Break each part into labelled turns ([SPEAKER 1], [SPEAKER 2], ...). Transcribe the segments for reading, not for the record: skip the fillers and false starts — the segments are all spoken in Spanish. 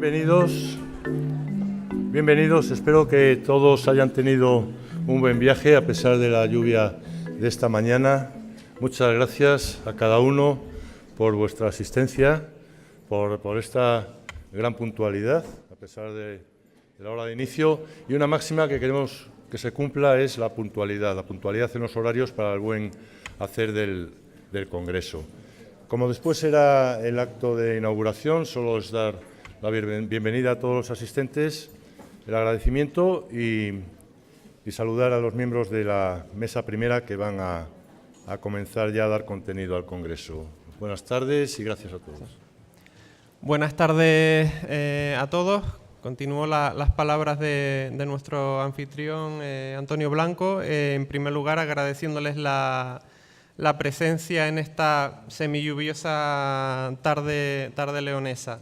[SPEAKER 1] Bienvenidos, bienvenidos. Espero que todos hayan tenido un buen viaje a pesar de la lluvia de esta mañana. Muchas gracias a cada uno por vuestra asistencia, por esta gran puntualidad a pesar de la hora de inicio. Y una máxima que queremos que se cumpla es la puntualidad en los horarios para el buen hacer del Congreso. Como después será el acto de inauguración, solo es dar la bienvenida a todos los asistentes, el agradecimiento y saludar a los miembros de la mesa primera que van a comenzar ya a dar contenido al Congreso. Buenas tardes y gracias a todos.
[SPEAKER 2] Buenas tardes a todos. Continúo las palabras de nuestro anfitrión Antonio Blanco. En primer lugar, agradeciéndoles la presencia en esta semilluviosa tarde leonesa.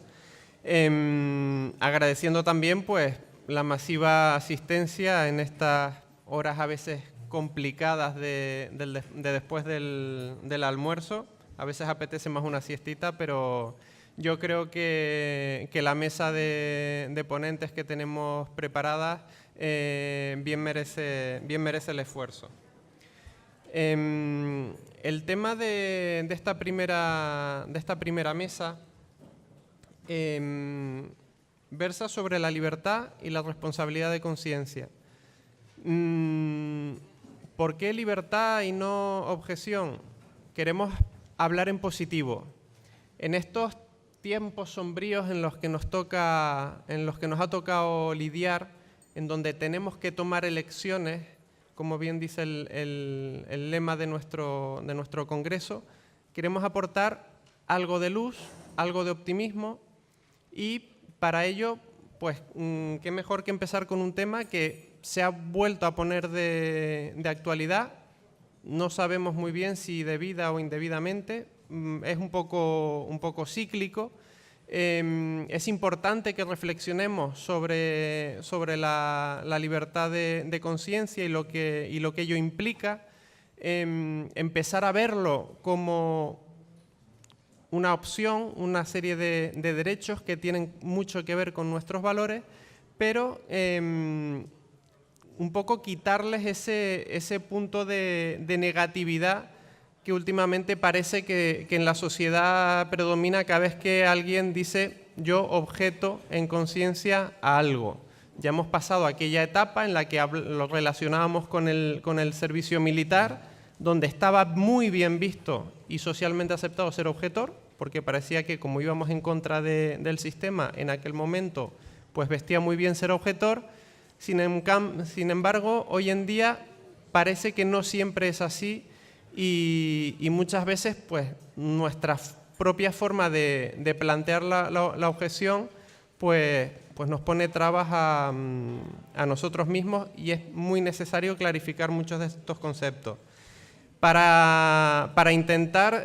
[SPEAKER 2] Agradeciendo también pues, la masiva asistencia en estas horas a veces complicadas de después del almuerzo. A veces apetece más una siestita, pero yo creo que la mesa de ponentes que tenemos preparadas bien merece el esfuerzo. El tema de esta primera mesa versa sobre la libertad y la responsabilidad de conciencia. ¿Por qué libertad y no objeción? Queremos hablar en positivo. En estos tiempos sombríos en los que nos ha tocado lidiar, en donde tenemos que tomar elecciones, como bien dice el lema de nuestro Congreso, queremos aportar algo de luz, algo de optimismo y para ello, pues, qué mejor que empezar con un tema que se ha vuelto a poner de actualidad. No sabemos muy bien si debida o indebidamente, es un poco cíclico. Es importante que reflexionemos sobre la libertad de conciencia y lo que ello implica, empezar a verlo como una opción, una serie de derechos que tienen mucho que ver con nuestros valores, pero un poco quitarles ese punto de negatividad que últimamente parece que en la sociedad predomina cada vez que alguien dice yo objeto en conciencia a algo. Ya hemos pasado aquella etapa en la que lo relacionábamos con el servicio militar, donde estaba muy bien visto y socialmente aceptado ser objetor, porque parecía que como íbamos en contra del sistema en aquel momento, pues vestía muy bien ser objetor. Sin embargo, hoy en día parece que no siempre es así y muchas veces pues, nuestra propia forma de plantear la objeción pues nos pone trabas a nosotros mismos y es muy necesario clarificar muchos de estos conceptos. Para intentar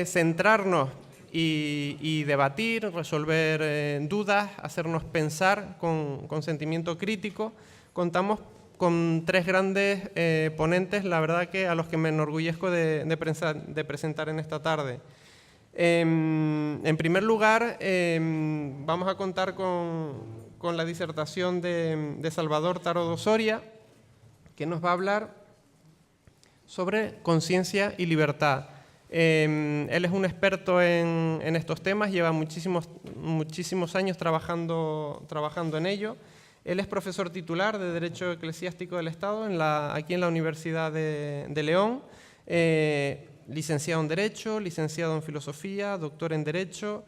[SPEAKER 2] centrarnos y debatir, resolver dudas, hacernos pensar con sentimiento crítico, contamos con tres grandes ponentes, la verdad que a los que me enorgullezco de presentar en esta tarde. En primer lugar, vamos a contar con la disertación de Salvador Tarado Soria, que nos va a hablar sobre conciencia y libertad. Él es un experto en estos temas, lleva muchísimos años trabajando en ello. Él es profesor titular de Derecho Eclesiástico del Estado aquí en la Universidad de León, licenciado en Derecho, licenciado en Filosofía, doctor en Derecho,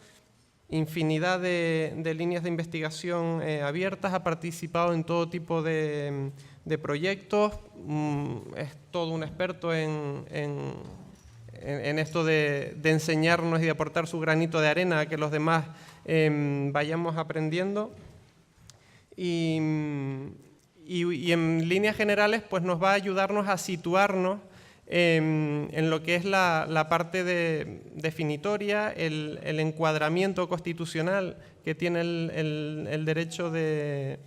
[SPEAKER 2] infinidad de líneas de investigación abiertas, ha participado en todo tipo de proyectos, es todo un experto en esto de enseñarnos y de aportar su granito de arena a que los demás vayamos aprendiendo. Y en líneas generales pues nos va a ayudarnos a situarnos en lo que es la parte definitoria, el encuadramiento constitucional que tiene el derecho de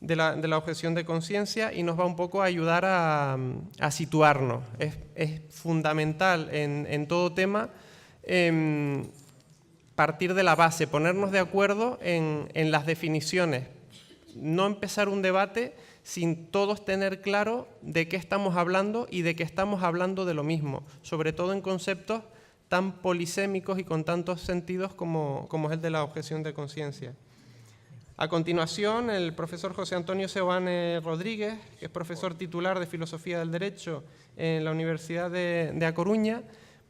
[SPEAKER 2] la objeción de conciencia y nos va un poco a ayudar a situarnos. Es fundamental en todo tema partir de la base, ponernos de acuerdo en las definiciones, no empezar un debate sin todos tener claro de qué estamos hablando y de que estamos hablando de lo mismo, sobre todo en conceptos tan polisémicos y con tantos sentidos como es el de la objeción de conciencia. A continuación, el profesor José Antonio Seoane Rodríguez, que es profesor titular de Filosofía del Derecho en la Universidad de A Coruña,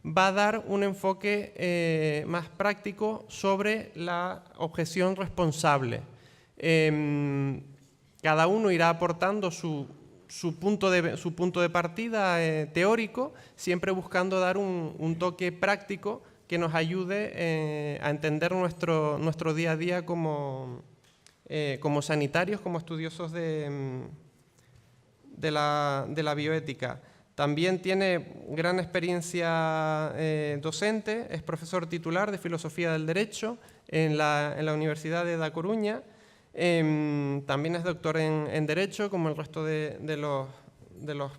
[SPEAKER 2] va a dar un enfoque más práctico sobre la objeción responsable. Cada uno irá aportando su punto de partida teórico, siempre buscando dar un toque práctico que nos ayude a entender nuestro día a día como sanitarios, como estudiosos de la bioética. También tiene gran experiencia docente, es profesor titular de Filosofía del Derecho en la Universidad de A Coruña. También es doctor en Derecho, como el resto de los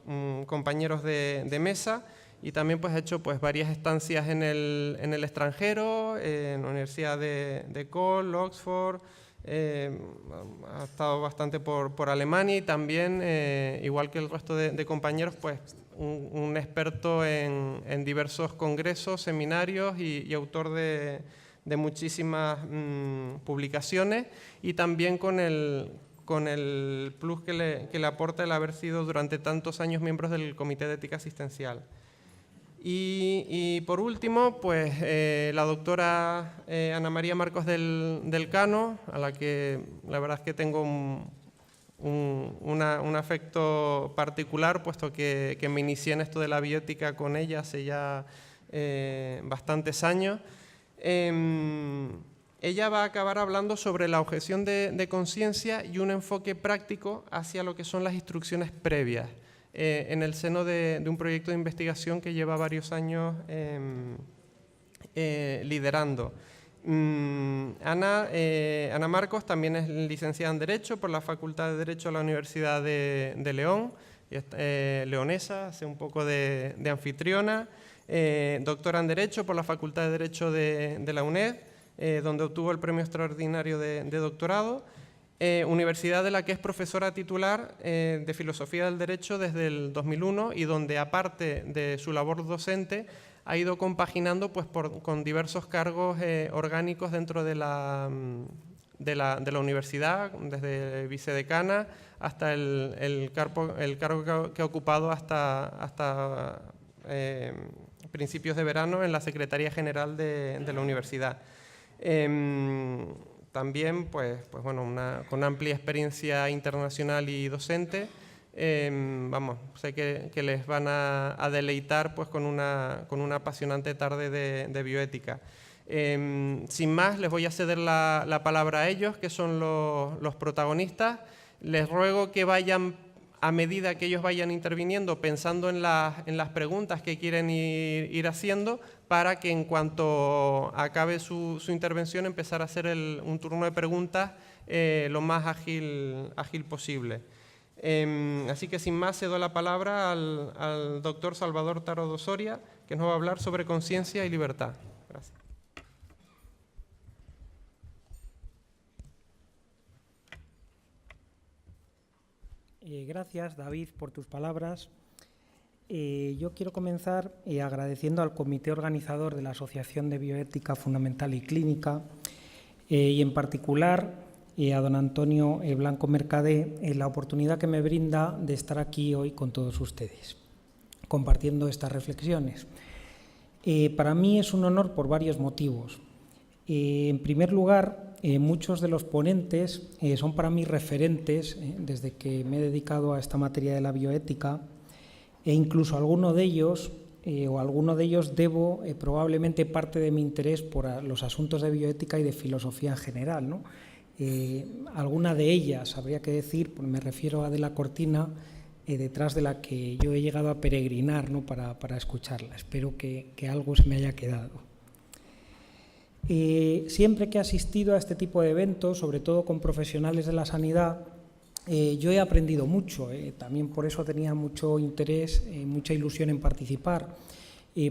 [SPEAKER 2] compañeros de mesa, y también pues, ha hecho pues, varias estancias en el extranjero, en la Universidad de Cole, Oxford, ha estado bastante por Alemania y también, igual que el resto de compañeros, pues, un experto en diversos congresos, seminarios y autor de muchísimas publicaciones, y también con el plus que le aporta el haber sido durante tantos años miembros del Comité de Ética Asistencial. Y por último, pues la doctora Ana María Marcos del Cano, a la que la verdad es que tengo un afecto particular, puesto que me inicié en esto de la bioética con ella hace ya bastantes años. Ella va a acabar hablando sobre la objeción de conciencia y un enfoque práctico hacia lo que son las instrucciones previas, en el seno de un proyecto de investigación que lleva varios años liderando. Ana Marcos también es licenciada en Derecho por la Facultad de Derecho de la Universidad de León, leonesa, hace un poco de anfitriona. Doctora en Derecho por la Facultad de Derecho de la UNED, donde obtuvo el premio extraordinario de doctorado. Universidad de la que es profesora titular de Filosofía del Derecho desde el 2001 y donde, aparte de su labor docente, ha ido compaginando pues, con diversos cargos orgánicos dentro de la universidad, desde vicedecana hasta el cargo que ha ocupado hasta principios de verano en la Secretaría General de la universidad. También pues bueno, con amplia experiencia internacional y docente. Sé que les van a deleitar pues, con una apasionante tarde de bioética. Sin más, les voy a ceder la palabra a ellos, que son los protagonistas. Les ruego que vayan, a medida que ellos vayan interviniendo, pensando en las preguntas que quieren ir haciendo, para que en cuanto acabe su intervención empezar a hacer un turno de preguntas lo más ágil posible. Así que sin más cedo la palabra al doctor Salvador Taro Soria, que nos va a hablar sobre conciencia y libertad. Gracias.
[SPEAKER 3] Gracias, David, por tus palabras. Yo quiero comenzar agradeciendo al comité organizador de la Asociación de Bioética Fundamental y Clínica y en particular a don Antonio Blanco Mercadé la oportunidad que me brinda de estar aquí hoy con todos ustedes, compartiendo estas reflexiones. Para mí es un honor por varios motivos. En primer lugar, muchos de los ponentes son para mí referentes desde que me he dedicado a esta materia de la bioética, e incluso alguno de ellos debo probablemente parte de mi interés por los asuntos de bioética y de filosofía en general, ¿no? Alguna de ellas, habría que decir, pues me refiero a Adela Cortina, detrás de la que yo he llegado a peregrinar, ¿no? para escucharla. Espero que algo se me haya quedado. Siempre que he asistido a este tipo de eventos, sobre todo con profesionales de la sanidad, yo he aprendido mucho, también por eso tenía mucho interés, mucha ilusión en participar.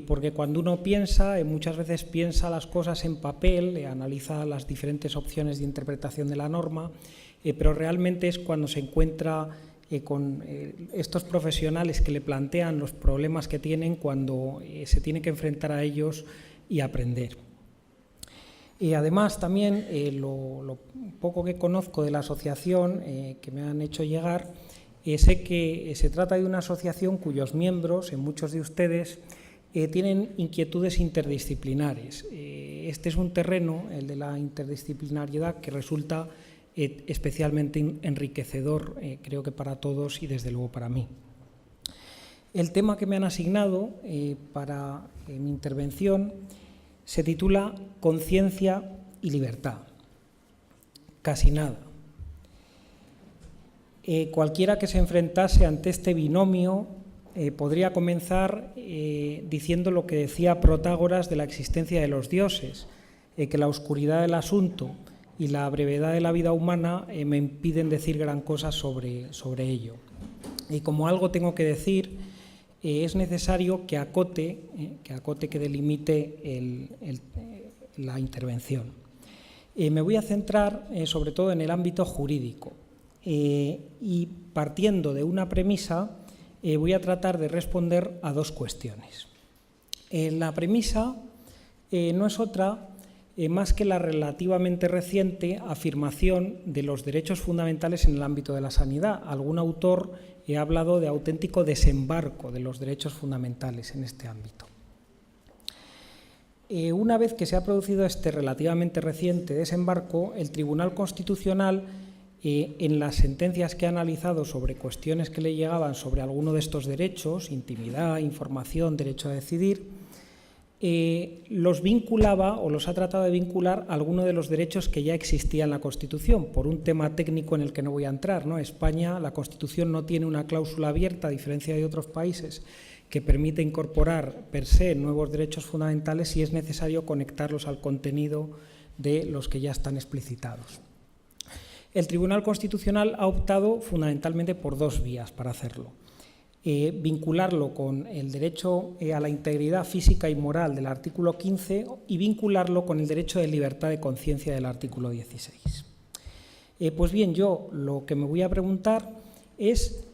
[SPEAKER 3] porque cuando uno piensa, muchas veces piensa las cosas en papel, analiza las diferentes opciones de interpretación de la norma, pero realmente es cuando se encuentra con estos profesionales que le plantean los problemas que tienen, cuando se tiene que enfrentar a ellos y aprender. Además, también lo poco que conozco de la asociación que me han hecho llegar, sé que se trata de una asociación cuyos miembros, muchos de ustedes, tienen inquietudes interdisciplinares. Este es un terreno, el de la interdisciplinariedad, que resulta especialmente enriquecedor, creo que para todos y desde luego para mí. El tema que me han asignado para mi intervención se titula Conciencia y libertad. Casi nada. Cualquiera que se enfrentase ante este binomio podría comenzar diciendo lo que decía Protágoras de la existencia de los dioses, que la oscuridad del asunto y la brevedad de la vida humana me impiden decir gran cosa sobre ello. Y como algo tengo que decir, es necesario que acote, que delimite la intervención. Me voy a centrar sobre todo en el ámbito jurídico y partiendo de una premisa voy a tratar de responder a dos cuestiones. La premisa no es otra más que la relativamente reciente afirmación de los derechos fundamentales en el ámbito de la sanidad. Algún autor ha hablado de auténtico desembarco de los derechos fundamentales en este ámbito. Una vez que se ha producido este relativamente reciente desembarco, el Tribunal Constitucional, en las sentencias que ha analizado sobre cuestiones que le llegaban sobre alguno de estos derechos, intimidad, información, derecho a decidir, los vinculaba o los ha tratado de vincular a alguno de los derechos que ya existían en la Constitución, por un tema técnico en el que no voy a entrar, ¿no? España, la Constitución no tiene una cláusula abierta, a diferencia de otros países, que permite incorporar per se nuevos derechos fundamentales y es necesario conectarlos al contenido de los que ya están explicitados. El Tribunal Constitucional ha optado fundamentalmente por dos vías para hacerlo. Vincularlo con el derecho a la integridad física y moral del artículo 15 y vincularlo con el derecho de libertad de conciencia del artículo 16. Pues bien, yo lo que me voy a preguntar es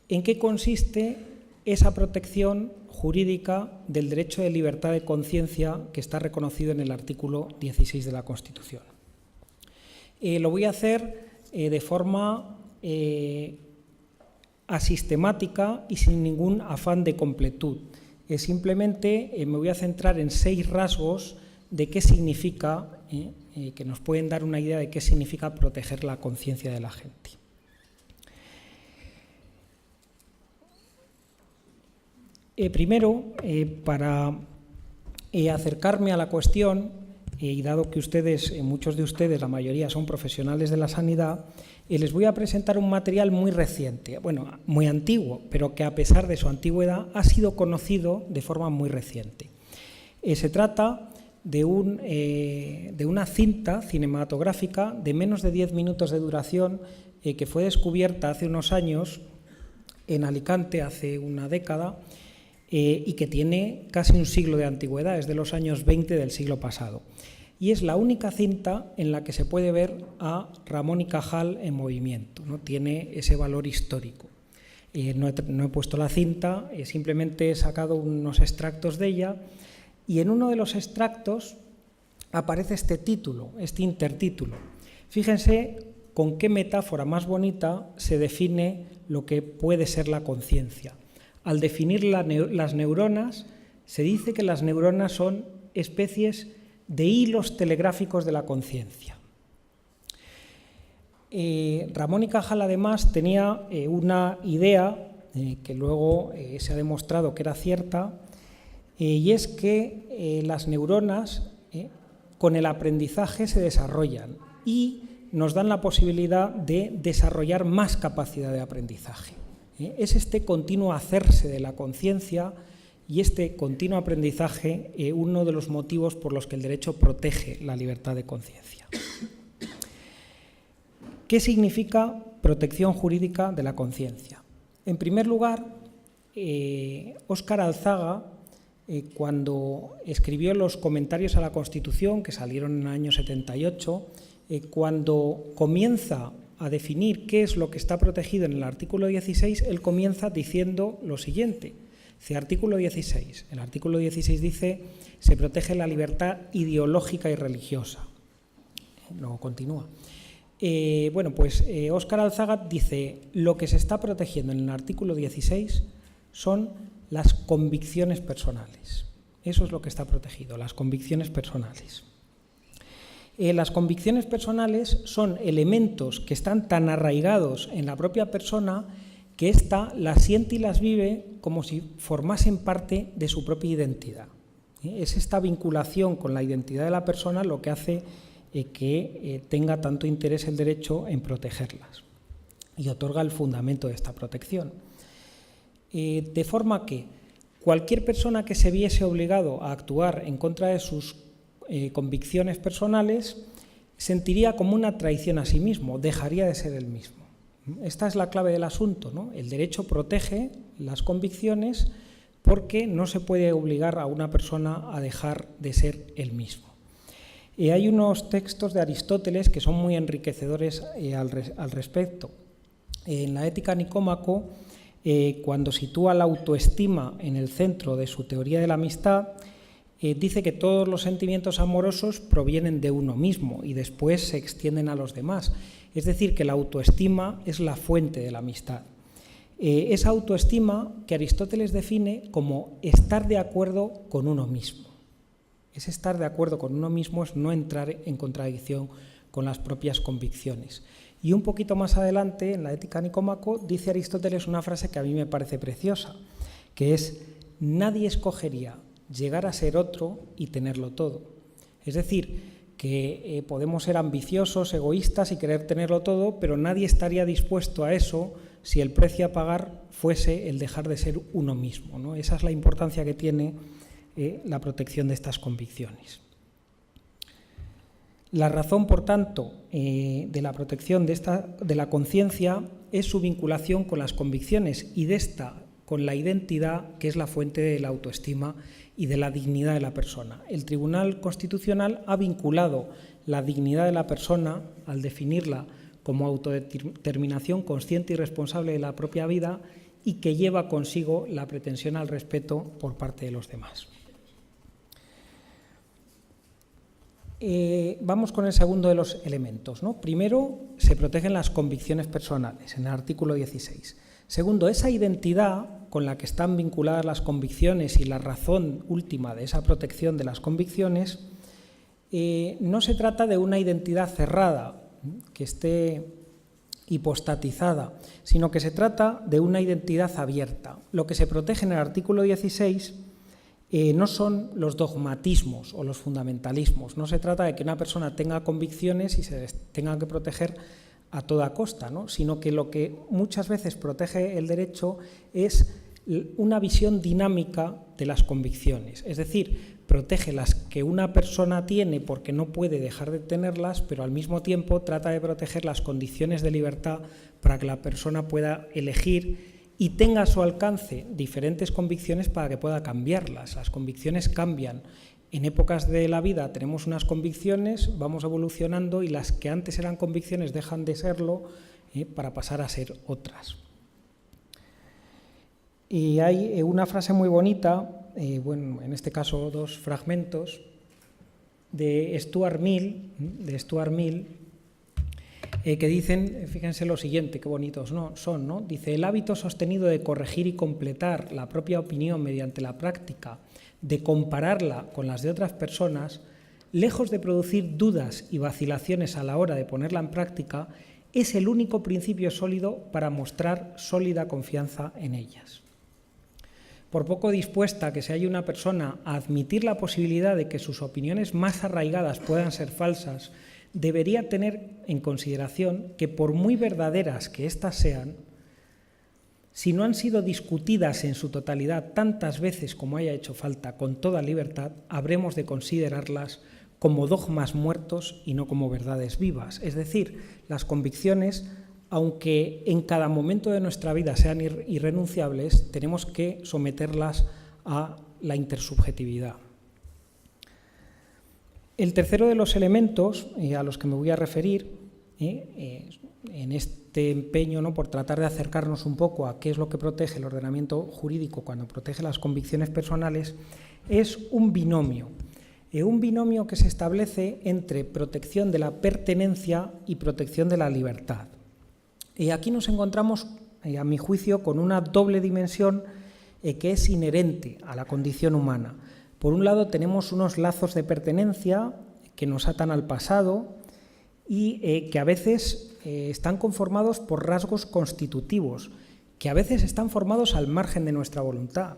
[SPEAKER 3] en qué consiste esa protección jurídica del derecho de libertad de conciencia que está reconocido en el artículo 16 de la Constitución. Lo voy a hacer de forma asistemática y sin ningún afán de completud. Simplemente me voy a centrar en 6 rasgos de qué significa, que nos pueden dar una idea de qué significa proteger la conciencia de la gente. Primero, para acercarme a la cuestión, y dado que ustedes, muchos de ustedes, la mayoría son profesionales de la sanidad, les voy a presentar un material muy reciente, bueno, muy antiguo, pero que a pesar de su antigüedad ha sido conocido de forma muy reciente. Se trata de una cinta cinematográfica de menos de 10 minutos de duración que fue descubierta hace unos años en Alicante, hace una década, y que tiene casi un siglo de antigüedad, es de los años 20 del siglo pasado. Y es la única cinta en la que se puede ver a Ramón y Cajal en movimiento, ¿no? Tiene ese valor histórico. No he puesto la cinta, simplemente he sacado unos extractos de ella y en uno de los extractos aparece este título, este intertítulo. Fíjense con qué metáfora más bonita se define lo que puede ser la conciencia. Al definir las neuronas, se dice que las neuronas son especies de hilos telegráficos de la conciencia. Ramón y Cajal, además, tenía una idea que luego se ha demostrado que era cierta, y es que las neuronas con el aprendizaje se desarrollan y nos dan la posibilidad de desarrollar más capacidad de aprendizaje. Es este continuo hacerse de la conciencia y este continuo aprendizaje uno de los motivos por los que el derecho protege la libertad de conciencia. ¿Qué significa protección jurídica de la conciencia? En primer lugar, Óscar Alzaga cuando escribió los comentarios a la Constitución, que salieron en el año 78, cuando comienza a definir qué es lo que está protegido en el artículo 16, él comienza diciendo lo siguiente. Dice, artículo 16. El artículo 16 dice, se protege la libertad ideológica y religiosa. Luego continúa. Óscar Alzaga dice, lo que se está protegiendo en el artículo 16 son las convicciones personales. Eso es lo que está protegido, las convicciones personales. Las convicciones personales son elementos que están tan arraigados en la propia persona que ésta las siente y las vive como si formasen parte de su propia identidad. Es esta vinculación con la identidad de la persona lo que hace que tenga tanto interés el derecho en protegerlas y otorga el fundamento de esta protección. De forma que cualquier persona que se viese obligado a actuar en contra de sus convicciones personales sentiría como una traición a sí mismo, dejaría de ser él mismo. Esta es la clave del asunto, ¿no? El derecho protege las convicciones porque no se puede obligar a una persona a dejar de ser él mismo. Hay unos textos de Aristóteles que son muy enriquecedores al respecto. En la Ética Nicómaco, cuando sitúa la autoestima en el centro de su teoría de la amistad, dice que todos los sentimientos amorosos provienen de uno mismo y después se extienden a los demás. Es decir, que la autoestima es la fuente de la amistad. Esa autoestima que Aristóteles define como estar de acuerdo con uno mismo. Ese estar de acuerdo con uno mismo es no entrar en contradicción con las propias convicciones. Y un poquito más adelante, en la Ética Nicómaco, dice Aristóteles una frase que a mí me parece preciosa, que es: nadie escogería llegar a ser otro y tenerlo todo. Es decir, que podemos ser ambiciosos, egoístas y querer tenerlo todo, pero nadie estaría dispuesto a eso si el precio a pagar fuese el dejar de ser uno mismo, ¿no? Esa es la importancia que tiene la protección de estas convicciones. La razón, por tanto, de la protección de la conciencia es su vinculación con las convicciones y de esta con la identidad, que es la fuente de la autoestima y de la dignidad de la persona. El Tribunal Constitucional ha vinculado la dignidad de la persona, al definirla como autodeterminación consciente y responsable de la propia vida, y que lleva consigo la pretensión al respeto por parte de los demás. Vamos con el segundo de los elementos, ¿no? Primero, se protegen las convicciones personales, en el artículo 16. Segundo, esa identidad con la que están vinculadas las convicciones y la razón última de esa protección de las convicciones, no se trata de una identidad cerrada, que esté hipostatizada, sino que se trata de una identidad abierta. Lo que se protege en el artículo 16 no son los dogmatismos o los fundamentalismos. No se trata de que una persona tenga convicciones y se les tenga que proteger a toda costa, ¿no? Sino que lo que muchas veces protege el derecho es una visión dinámica de las convicciones. Es decir, protege las que una persona tiene porque no puede dejar de tenerlas, pero al mismo tiempo trata de proteger las condiciones de libertad para que la persona pueda elegir y tenga a su alcance diferentes convicciones para que pueda cambiarlas. Las convicciones cambian. En épocas de la vida tenemos unas convicciones, vamos evolucionando y las que antes eran convicciones dejan de serlo para pasar a ser otras. Y hay una frase muy bonita, en este caso dos fragmentos, de Stuart Mill, que dicen, fíjense lo siguiente, qué bonitos son, ¿no? Dice, el hábito sostenido de corregir y completar la propia opinión mediante la práctica, de compararla con las de otras personas, lejos de producir dudas y vacilaciones a la hora de ponerla en práctica, es el único principio sólido para mostrar sólida confianza en ellas. Por poco dispuesta que se haya una persona a admitir la posibilidad de que sus opiniones más arraigadas puedan ser falsas, debería tener en consideración que por muy verdaderas que éstas sean, si no han sido discutidas en su totalidad tantas veces como haya hecho falta con toda libertad, habremos de considerarlas como dogmas muertos y no como verdades vivas. Es decir, las convicciones, aunque en cada momento de nuestra vida sean irrenunciables, tenemos que someterlas a la intersubjetividad. El tercero de los elementos a los que me voy a referir en este empeño, ¿no?, por tratar de acercarnos un poco a qué es lo que protege el ordenamiento jurídico cuando protege las convicciones personales, es un binomio que se establece entre protección de la pertenencia y protección de la libertad. Y aquí nos encontramos, a mi juicio, con una doble dimensión que es inherente a la condición humana. Por un lado, tenemos unos lazos de pertenencia que nos atan al pasado y que a veces están conformados por rasgos constitutivos, que a veces están formados al margen de nuestra voluntad,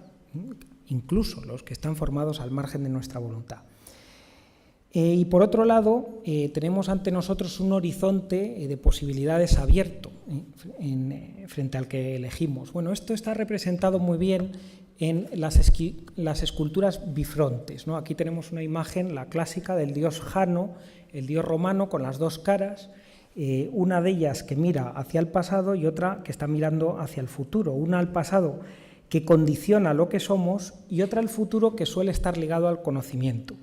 [SPEAKER 3] incluso los que están formados al margen de nuestra voluntad. Y por otro lado, tenemos ante nosotros un horizonte de posibilidades abierto frente al que elegimos. Bueno, esto está representado muy bien en las esculturas bifrontes, ¿no? Aquí tenemos una imagen, la clásica, del dios Jano, el dios romano con las dos caras, una de ellas que mira hacia el pasado y otra que está mirando hacia el futuro. Una al pasado que condiciona lo que somos y otra al futuro que suele estar ligado al conocimiento.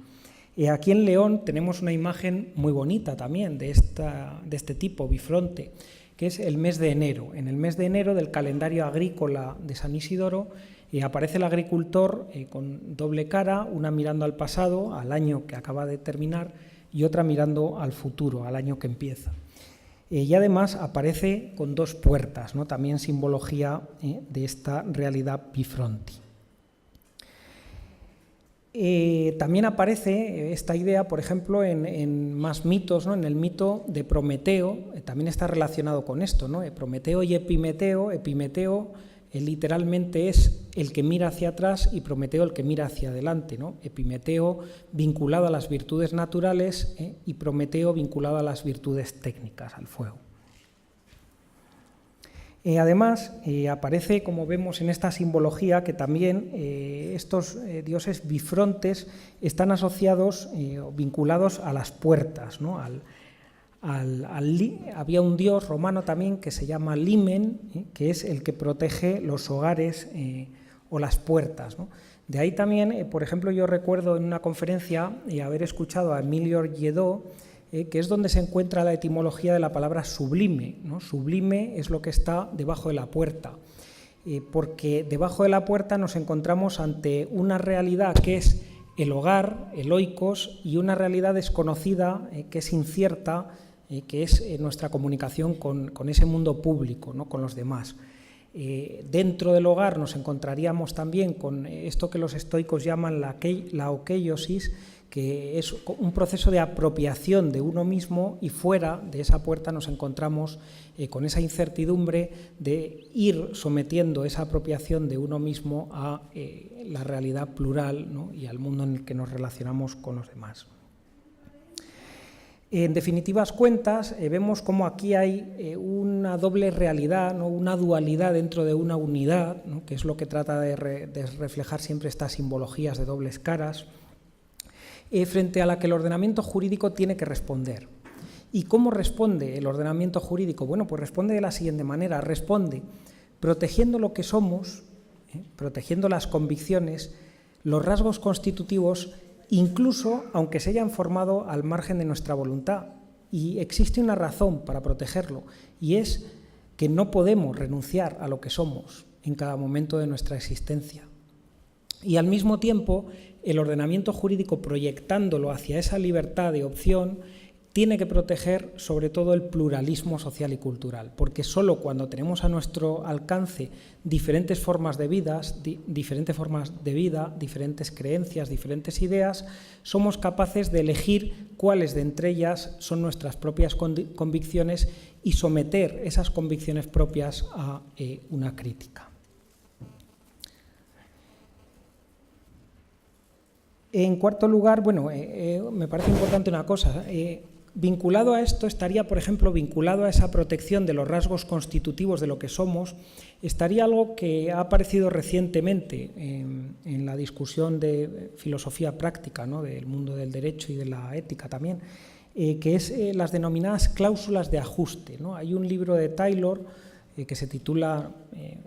[SPEAKER 3] Aquí en León tenemos una imagen muy bonita también de este tipo, bifronte, que es el mes de enero. En el mes de enero del calendario agrícola de San Isidoro aparece el agricultor con doble cara, una mirando al pasado, al año que acaba de terminar, y otra mirando al futuro, al año que empieza. Y además aparece con dos puertas, ¿no?, también simbología de esta realidad bifronti. También aparece esta idea, por ejemplo, en más mitos, ¿no?, en el mito de Prometeo, también está relacionado con esto, ¿no? Prometeo y Epimeteo. Epimeteo literalmente es el que mira hacia atrás y Prometeo el que mira hacia adelante, ¿no? Epimeteo vinculado a las virtudes naturales y Prometeo vinculado a las virtudes técnicas, al fuego. Además, aparece, como vemos en esta simbología, que también estos dioses bifrontes están asociados, vinculados a las puertas, ¿no? Había un dios romano también que se llama Limen, que es el que protege los hogares o las puertas, ¿no? De ahí también, por ejemplo, yo recuerdo en una conferencia haber escuchado a Emilio Lledó, que es donde se encuentra la etimología de la palabra sublime, ¿no? Sublime es lo que está debajo de la puerta, porque debajo de la puerta nos encontramos ante una realidad que es el hogar, el oikos, y una realidad desconocida que es incierta, que es nuestra comunicación con ese mundo público, ¿no?, con los demás. Dentro del hogar nos encontraríamos también con esto que los estoicos llaman la okeiosis, que es un proceso de apropiación de uno mismo, y fuera de esa puerta nos encontramos con esa incertidumbre de ir sometiendo esa apropiación de uno mismo a la realidad plural, ¿no?, y al mundo en el que nos relacionamos con los demás. En definitivas cuentas, vemos cómo aquí hay una doble realidad, ¿no?, una dualidad dentro de una unidad, ¿no?, que es lo que trata de reflejar siempre estas simbologías de dobles caras, frente a la que el ordenamiento jurídico tiene que responder. ¿Y cómo responde el ordenamiento jurídico? Bueno, pues responde de la siguiente manera: responde protegiendo lo que somos, protegiendo las convicciones, los rasgos constitutivos, incluso aunque se hayan formado al margen de nuestra voluntad. Y existe una razón para protegerlo, y es que no podemos renunciar a lo que somos en cada momento de nuestra existencia. Y al mismo tiempo, el ordenamiento jurídico, proyectándolo hacia esa libertad de opción, tiene que proteger sobre todo el pluralismo social y cultural, porque solo cuando tenemos a nuestro alcance diferentes formas de vida, diferentes creencias, diferentes ideas, somos capaces de elegir cuáles de entre ellas son nuestras propias convicciones y someter esas convicciones propias a una crítica. En cuarto lugar, bueno, me parece importante una cosa. Vinculado a esto estaría, por ejemplo, vinculado a esa protección de los rasgos constitutivos de lo que somos, estaría algo que ha aparecido recientemente en la discusión de filosofía práctica, ¿no?, del mundo del derecho y de la ética también, que es las denominadas cláusulas de ajuste, ¿no? Hay un libro de Taylor que se titula,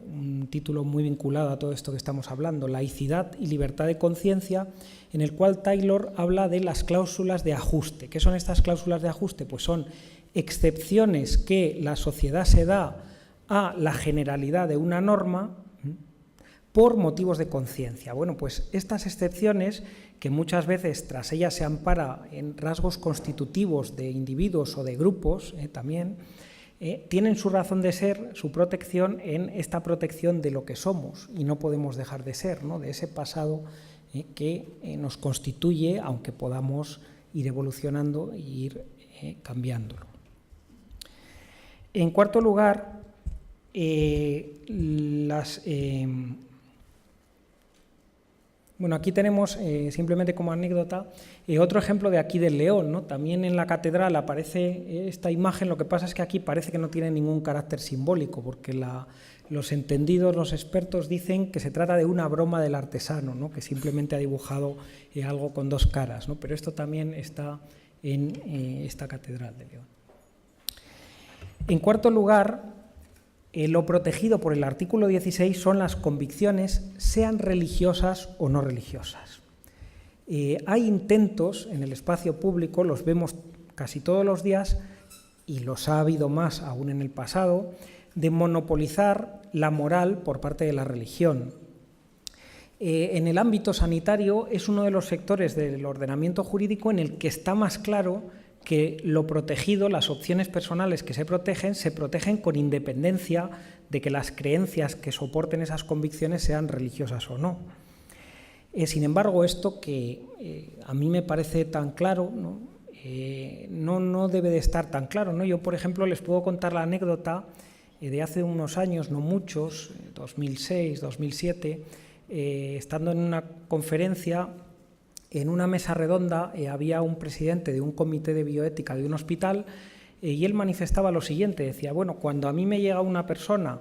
[SPEAKER 3] un título muy vinculado a todo esto que estamos hablando, Laicidad y libertad de conciencia, en el cual Taylor habla de las cláusulas de ajuste. ¿Qué son estas cláusulas de ajuste? Pues son excepciones que la sociedad se da a la generalidad de una norma por motivos de conciencia. Bueno, pues estas excepciones, que muchas veces tras ellas se ampara en rasgos constitutivos de individuos o de grupos también, tienen su razón de ser, su protección en esta protección de lo que somos y no podemos dejar de ser, ¿no? De ese pasado que nos constituye, aunque podamos ir evolucionando e ir cambiándolo. En cuarto lugar, bueno, aquí tenemos, simplemente como anécdota, otro ejemplo de aquí del León, ¿no? También en la catedral aparece esta imagen, lo que pasa es que aquí parece que no tiene ningún carácter simbólico, porque los entendidos, los expertos dicen que se trata de una broma del artesano, ¿no? Que simplemente ha dibujado algo con dos caras, ¿no? Pero esto también está en esta catedral de León. En cuarto lugar, lo protegido por el artículo 16 son las convicciones, sean religiosas o no religiosas. Hay intentos en el espacio público, los vemos casi todos los días, y los ha habido más aún en el pasado, de monopolizar la moral por parte de la religión. En el ámbito sanitario es uno de los sectores del ordenamiento jurídico en el que está más claro que lo protegido, las opciones personales que se protegen con independencia de que las creencias que soporten esas convicciones sean religiosas o no. Sin embargo, esto que a mí me parece tan claro, no debe de estar tan claro, ¿no? Yo, por ejemplo, les puedo contar la anécdota de hace unos años, no muchos, 2006, 2007, estando en una conferencia. En una mesa redonda había un presidente de un comité de bioética de un hospital y él manifestaba lo siguiente, decía, bueno, cuando a mí me llega una persona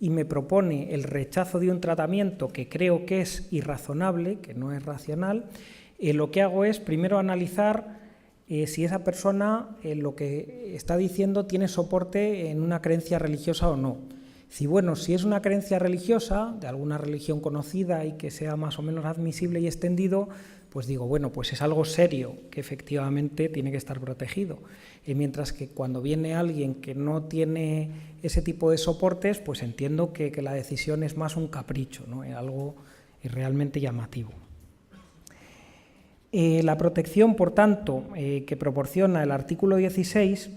[SPEAKER 3] y me propone el rechazo de un tratamiento que creo que es irrazonable, que no es racional, lo que hago es primero analizar si esa persona lo que está diciendo tiene soporte en una creencia religiosa o no. Si es una creencia religiosa, de alguna religión conocida y que sea más o menos admisible y extendido, pues digo, bueno, pues es algo serio que efectivamente tiene que estar protegido. Mientras que cuando viene alguien que no tiene ese tipo de soportes, pues entiendo que la decisión es más un capricho, ¿no? Algo realmente llamativo. La protección, por tanto, que proporciona el artículo 16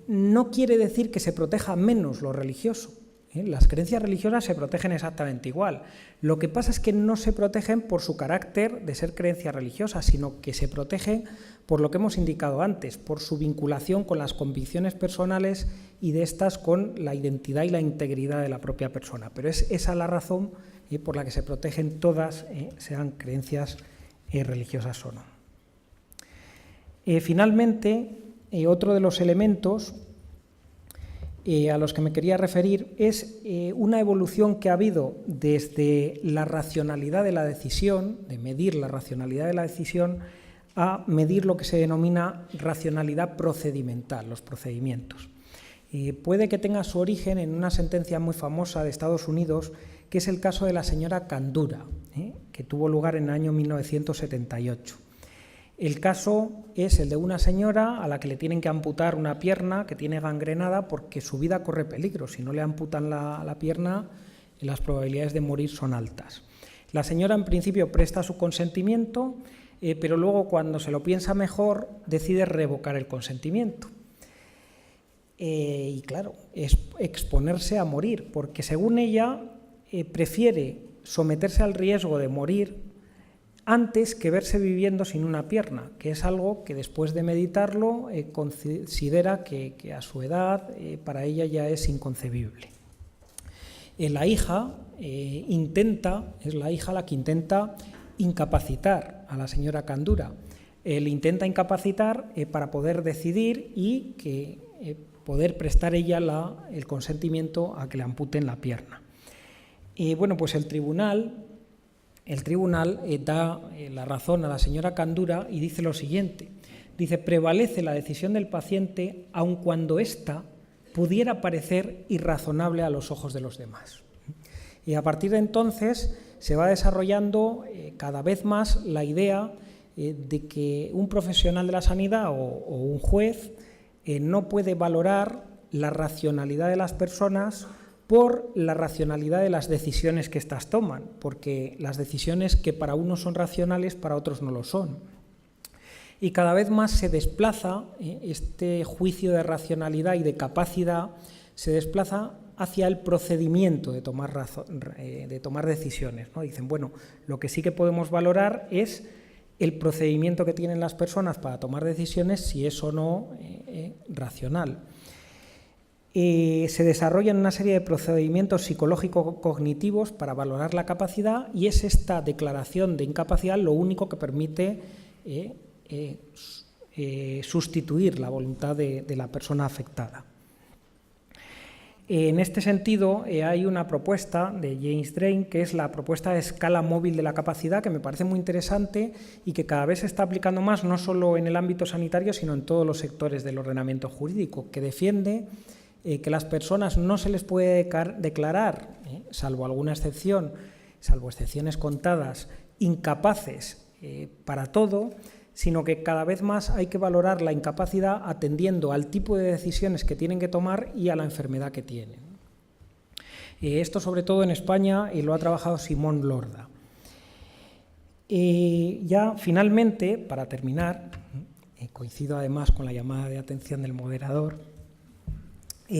[SPEAKER 3] no quiere decir que se proteja menos lo religioso. Las creencias religiosas se protegen exactamente igual. Lo que pasa es que no se protegen por su carácter de ser creencias religiosas, sino que se protegen por lo que hemos indicado antes, por su vinculación con las convicciones personales y de estas con la identidad y la integridad de la propia persona. Pero es esa la razón por la que se protegen todas, sean creencias religiosas o no. Finalmente, otro de los elementos a los que me quería referir es una evolución que ha habido desde la racionalidad de la decisión, de medir la racionalidad de la decisión, a medir lo que se denomina racionalidad procedimental, los procedimientos. Puede que tenga su origen en una sentencia muy famosa de Estados Unidos, que es el caso de la señora Kandura, que tuvo lugar en el año 1978. El caso es el de una señora a la que le tienen que amputar una pierna que tiene gangrenada porque su vida corre peligro. Si no le amputan la pierna, las probabilidades de morir son altas. La señora en principio presta su consentimiento, pero luego cuando se lo piensa mejor decide revocar el consentimiento. Y claro, es exponerse a morir, porque según ella prefiere someterse al riesgo de morir antes que verse viviendo sin una pierna, que es algo que después de meditarlo considera que a su edad para ella ya es inconcebible. La hija es la hija la que intenta incapacitar a la señora Kandura. Le intenta incapacitar para poder decidir y poder prestar ella el consentimiento a que le amputen la pierna. Bueno, pues el tribunal da la razón a la señora Kandura y dice lo siguiente. Dice, prevalece la decisión del paciente aun cuando ésta pudiera parecer irrazonable a los ojos de los demás. Y a partir de entonces se va desarrollando cada vez más la idea de que un profesional de la sanidad o un juez no puede valorar la racionalidad de las personas por la racionalidad de las decisiones que éstas toman, porque las decisiones que para unos son racionales, para otros no lo son. Y cada vez más se desplaza este juicio de racionalidad y de capacidad, se desplaza hacia el procedimiento de tomar decisiones, ¿no? Dicen, bueno, lo que sí que podemos valorar es el procedimiento que tienen las personas para tomar decisiones, si es o no racional. Se desarrollan una serie de procedimientos psicológico-cognitivos para valorar la capacidad, y es esta declaración de incapacidad lo único que permite sustituir la voluntad de la persona afectada. En este sentido, hay una propuesta de James Drain, que es la propuesta de escala móvil de la capacidad, que me parece muy interesante y que cada vez se está aplicando más, no solo en el ámbito sanitario, sino en todos los sectores del ordenamiento jurídico, que defiende que las personas no se les puede declarar, salvo alguna excepción, salvo excepciones contadas, incapaces para todo, sino que cada vez más hay que valorar la incapacidad atendiendo al tipo de decisiones que tienen que tomar y a la enfermedad que tienen. Esto sobre todo en España lo ha trabajado Simón Lorda. Ya finalmente, para terminar, coincido además con la llamada de atención del moderador,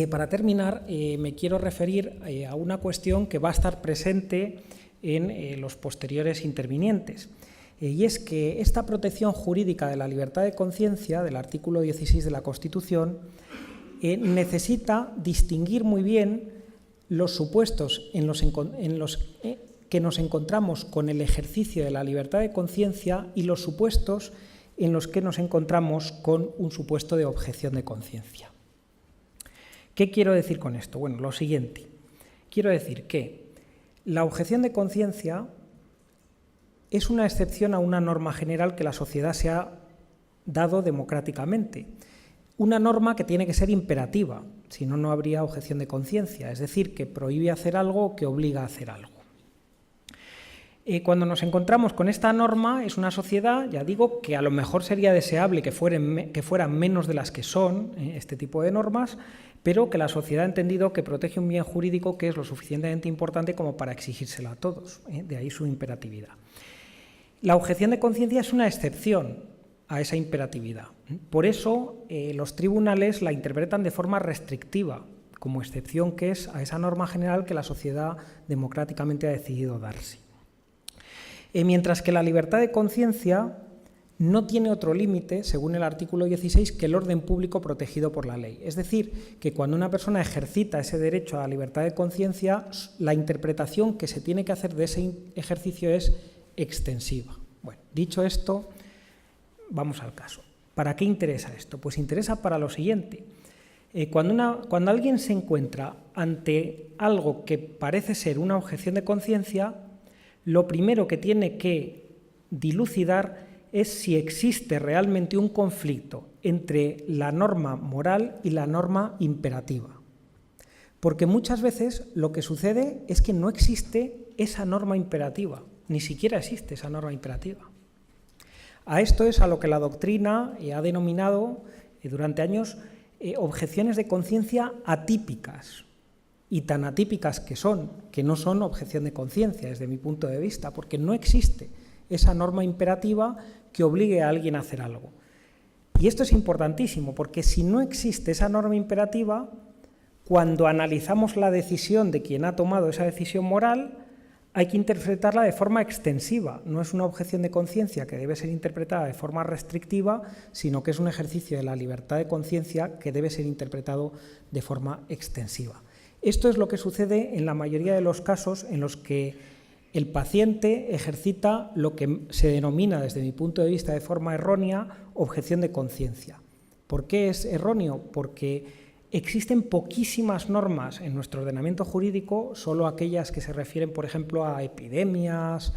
[SPEAKER 3] para terminar me quiero referir a una cuestión que va a estar presente en los posteriores intervinientes. Y es que esta protección jurídica de la libertad de conciencia, del artículo 16 de la Constitución, necesita distinguir muy bien los supuestos en los que nos encontramos con el ejercicio de la libertad de conciencia y los supuestos en los que nos encontramos con un supuesto de objeción de conciencia. ¿Qué quiero decir con esto? Bueno, lo siguiente. Quiero decir que la objeción de conciencia es una excepción a una norma general que la sociedad se ha dado democráticamente. Una norma que tiene que ser imperativa, si no, no habría objeción de conciencia, es decir, que prohíbe hacer algo o que obliga a hacer algo. Cuando nos encontramos con esta norma, es una sociedad, ya digo, que a lo mejor sería deseable que fueran menos de las que son este tipo de normas, pero que la sociedad ha entendido que protege un bien jurídico que es lo suficientemente importante como para exigírselo a todos, de ahí su imperatividad. La objeción de conciencia es una excepción a esa imperatividad. Por eso los tribunales la interpretan de forma restrictiva, como excepción que es a esa norma general que la sociedad democráticamente ha decidido darse. Mientras que la libertad de conciencia no tiene otro límite, según el artículo 16, que el orden público protegido por la ley. Es decir, que cuando una persona ejercita ese derecho a la libertad de conciencia, la interpretación que se tiene que hacer de ese ejercicio es extensiva. Bueno, dicho esto, vamos al caso. ¿Para qué interesa esto? Pues interesa para lo siguiente. Cuando alguien se encuentra ante algo que parece ser una objeción de conciencia, lo primero que tiene que dilucidar es si existe realmente un conflicto entre la norma moral y la norma imperativa. Porque muchas veces lo que sucede es que no existe esa norma imperativa. Ni siquiera existe esa norma imperativa. A esto es a lo que la doctrina ha denominado durante años objeciones de conciencia atípicas, y tan atípicas que no son objeción de conciencia desde mi punto de vista, porque no existe esa norma imperativa que obligue a alguien a hacer algo. Y esto es importantísimo, porque si no existe esa norma imperativa, cuando analizamos la decisión de quien ha tomado esa decisión moral, hay que interpretarla de forma extensiva. No es una objeción de conciencia que debe ser interpretada de forma restrictiva, sino que es un ejercicio de la libertad de conciencia que debe ser interpretado de forma extensiva. Esto es lo que sucede en la mayoría de los casos en los que el paciente ejercita lo que se denomina, desde mi punto de vista de forma errónea, objeción de conciencia. ¿Por qué es erróneo? Porque existen poquísimas normas en nuestro ordenamiento jurídico, solo aquellas que se refieren, por ejemplo, a epidemias,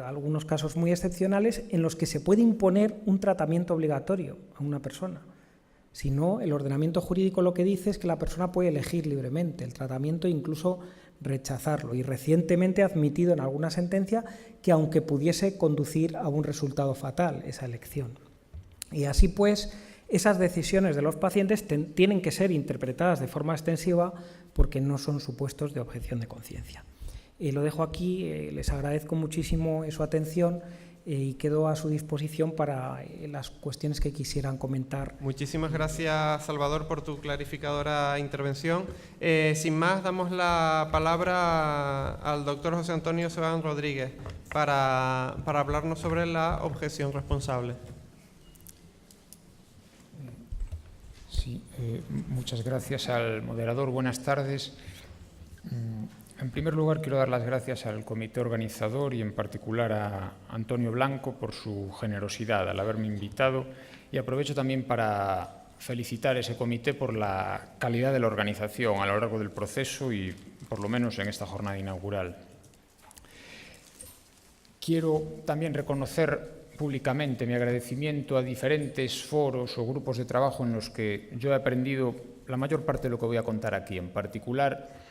[SPEAKER 3] algunos casos muy excepcionales, en los que se puede imponer un tratamiento obligatorio a una persona. sino el ordenamiento jurídico lo que dice es que la persona puede elegir libremente el tratamiento e incluso rechazarlo, y recientemente ha admitido en alguna sentencia que aunque pudiese conducir a un resultado fatal esa elección. Y así pues, esas decisiones de los pacientes tienen que ser interpretadas de forma extensiva porque no son supuestos de objeción de conciencia. Lo dejo aquí, les agradezco muchísimo su atención y quedo a su disposición para las cuestiones que quisieran comentar.
[SPEAKER 2] Muchísimas gracias, Salvador, por tu clarificadora intervención. Sin más, damos la palabra al doctor José Antonio Sebán Rodríguez para hablarnos sobre la objeción responsable.
[SPEAKER 4] Sí, muchas gracias al moderador. Buenas tardes. En primer lugar, quiero dar las gracias al comité organizador y en particular a Antonio Blanco por su generosidad al haberme invitado, y aprovecho también para felicitar a ese comité por la calidad de la organización a lo largo del proceso y por lo menos en esta jornada inaugural. Quiero también reconocer públicamente mi agradecimiento a diferentes foros o grupos de trabajo en los que yo he aprendido la mayor parte de lo que voy a contar aquí, en particular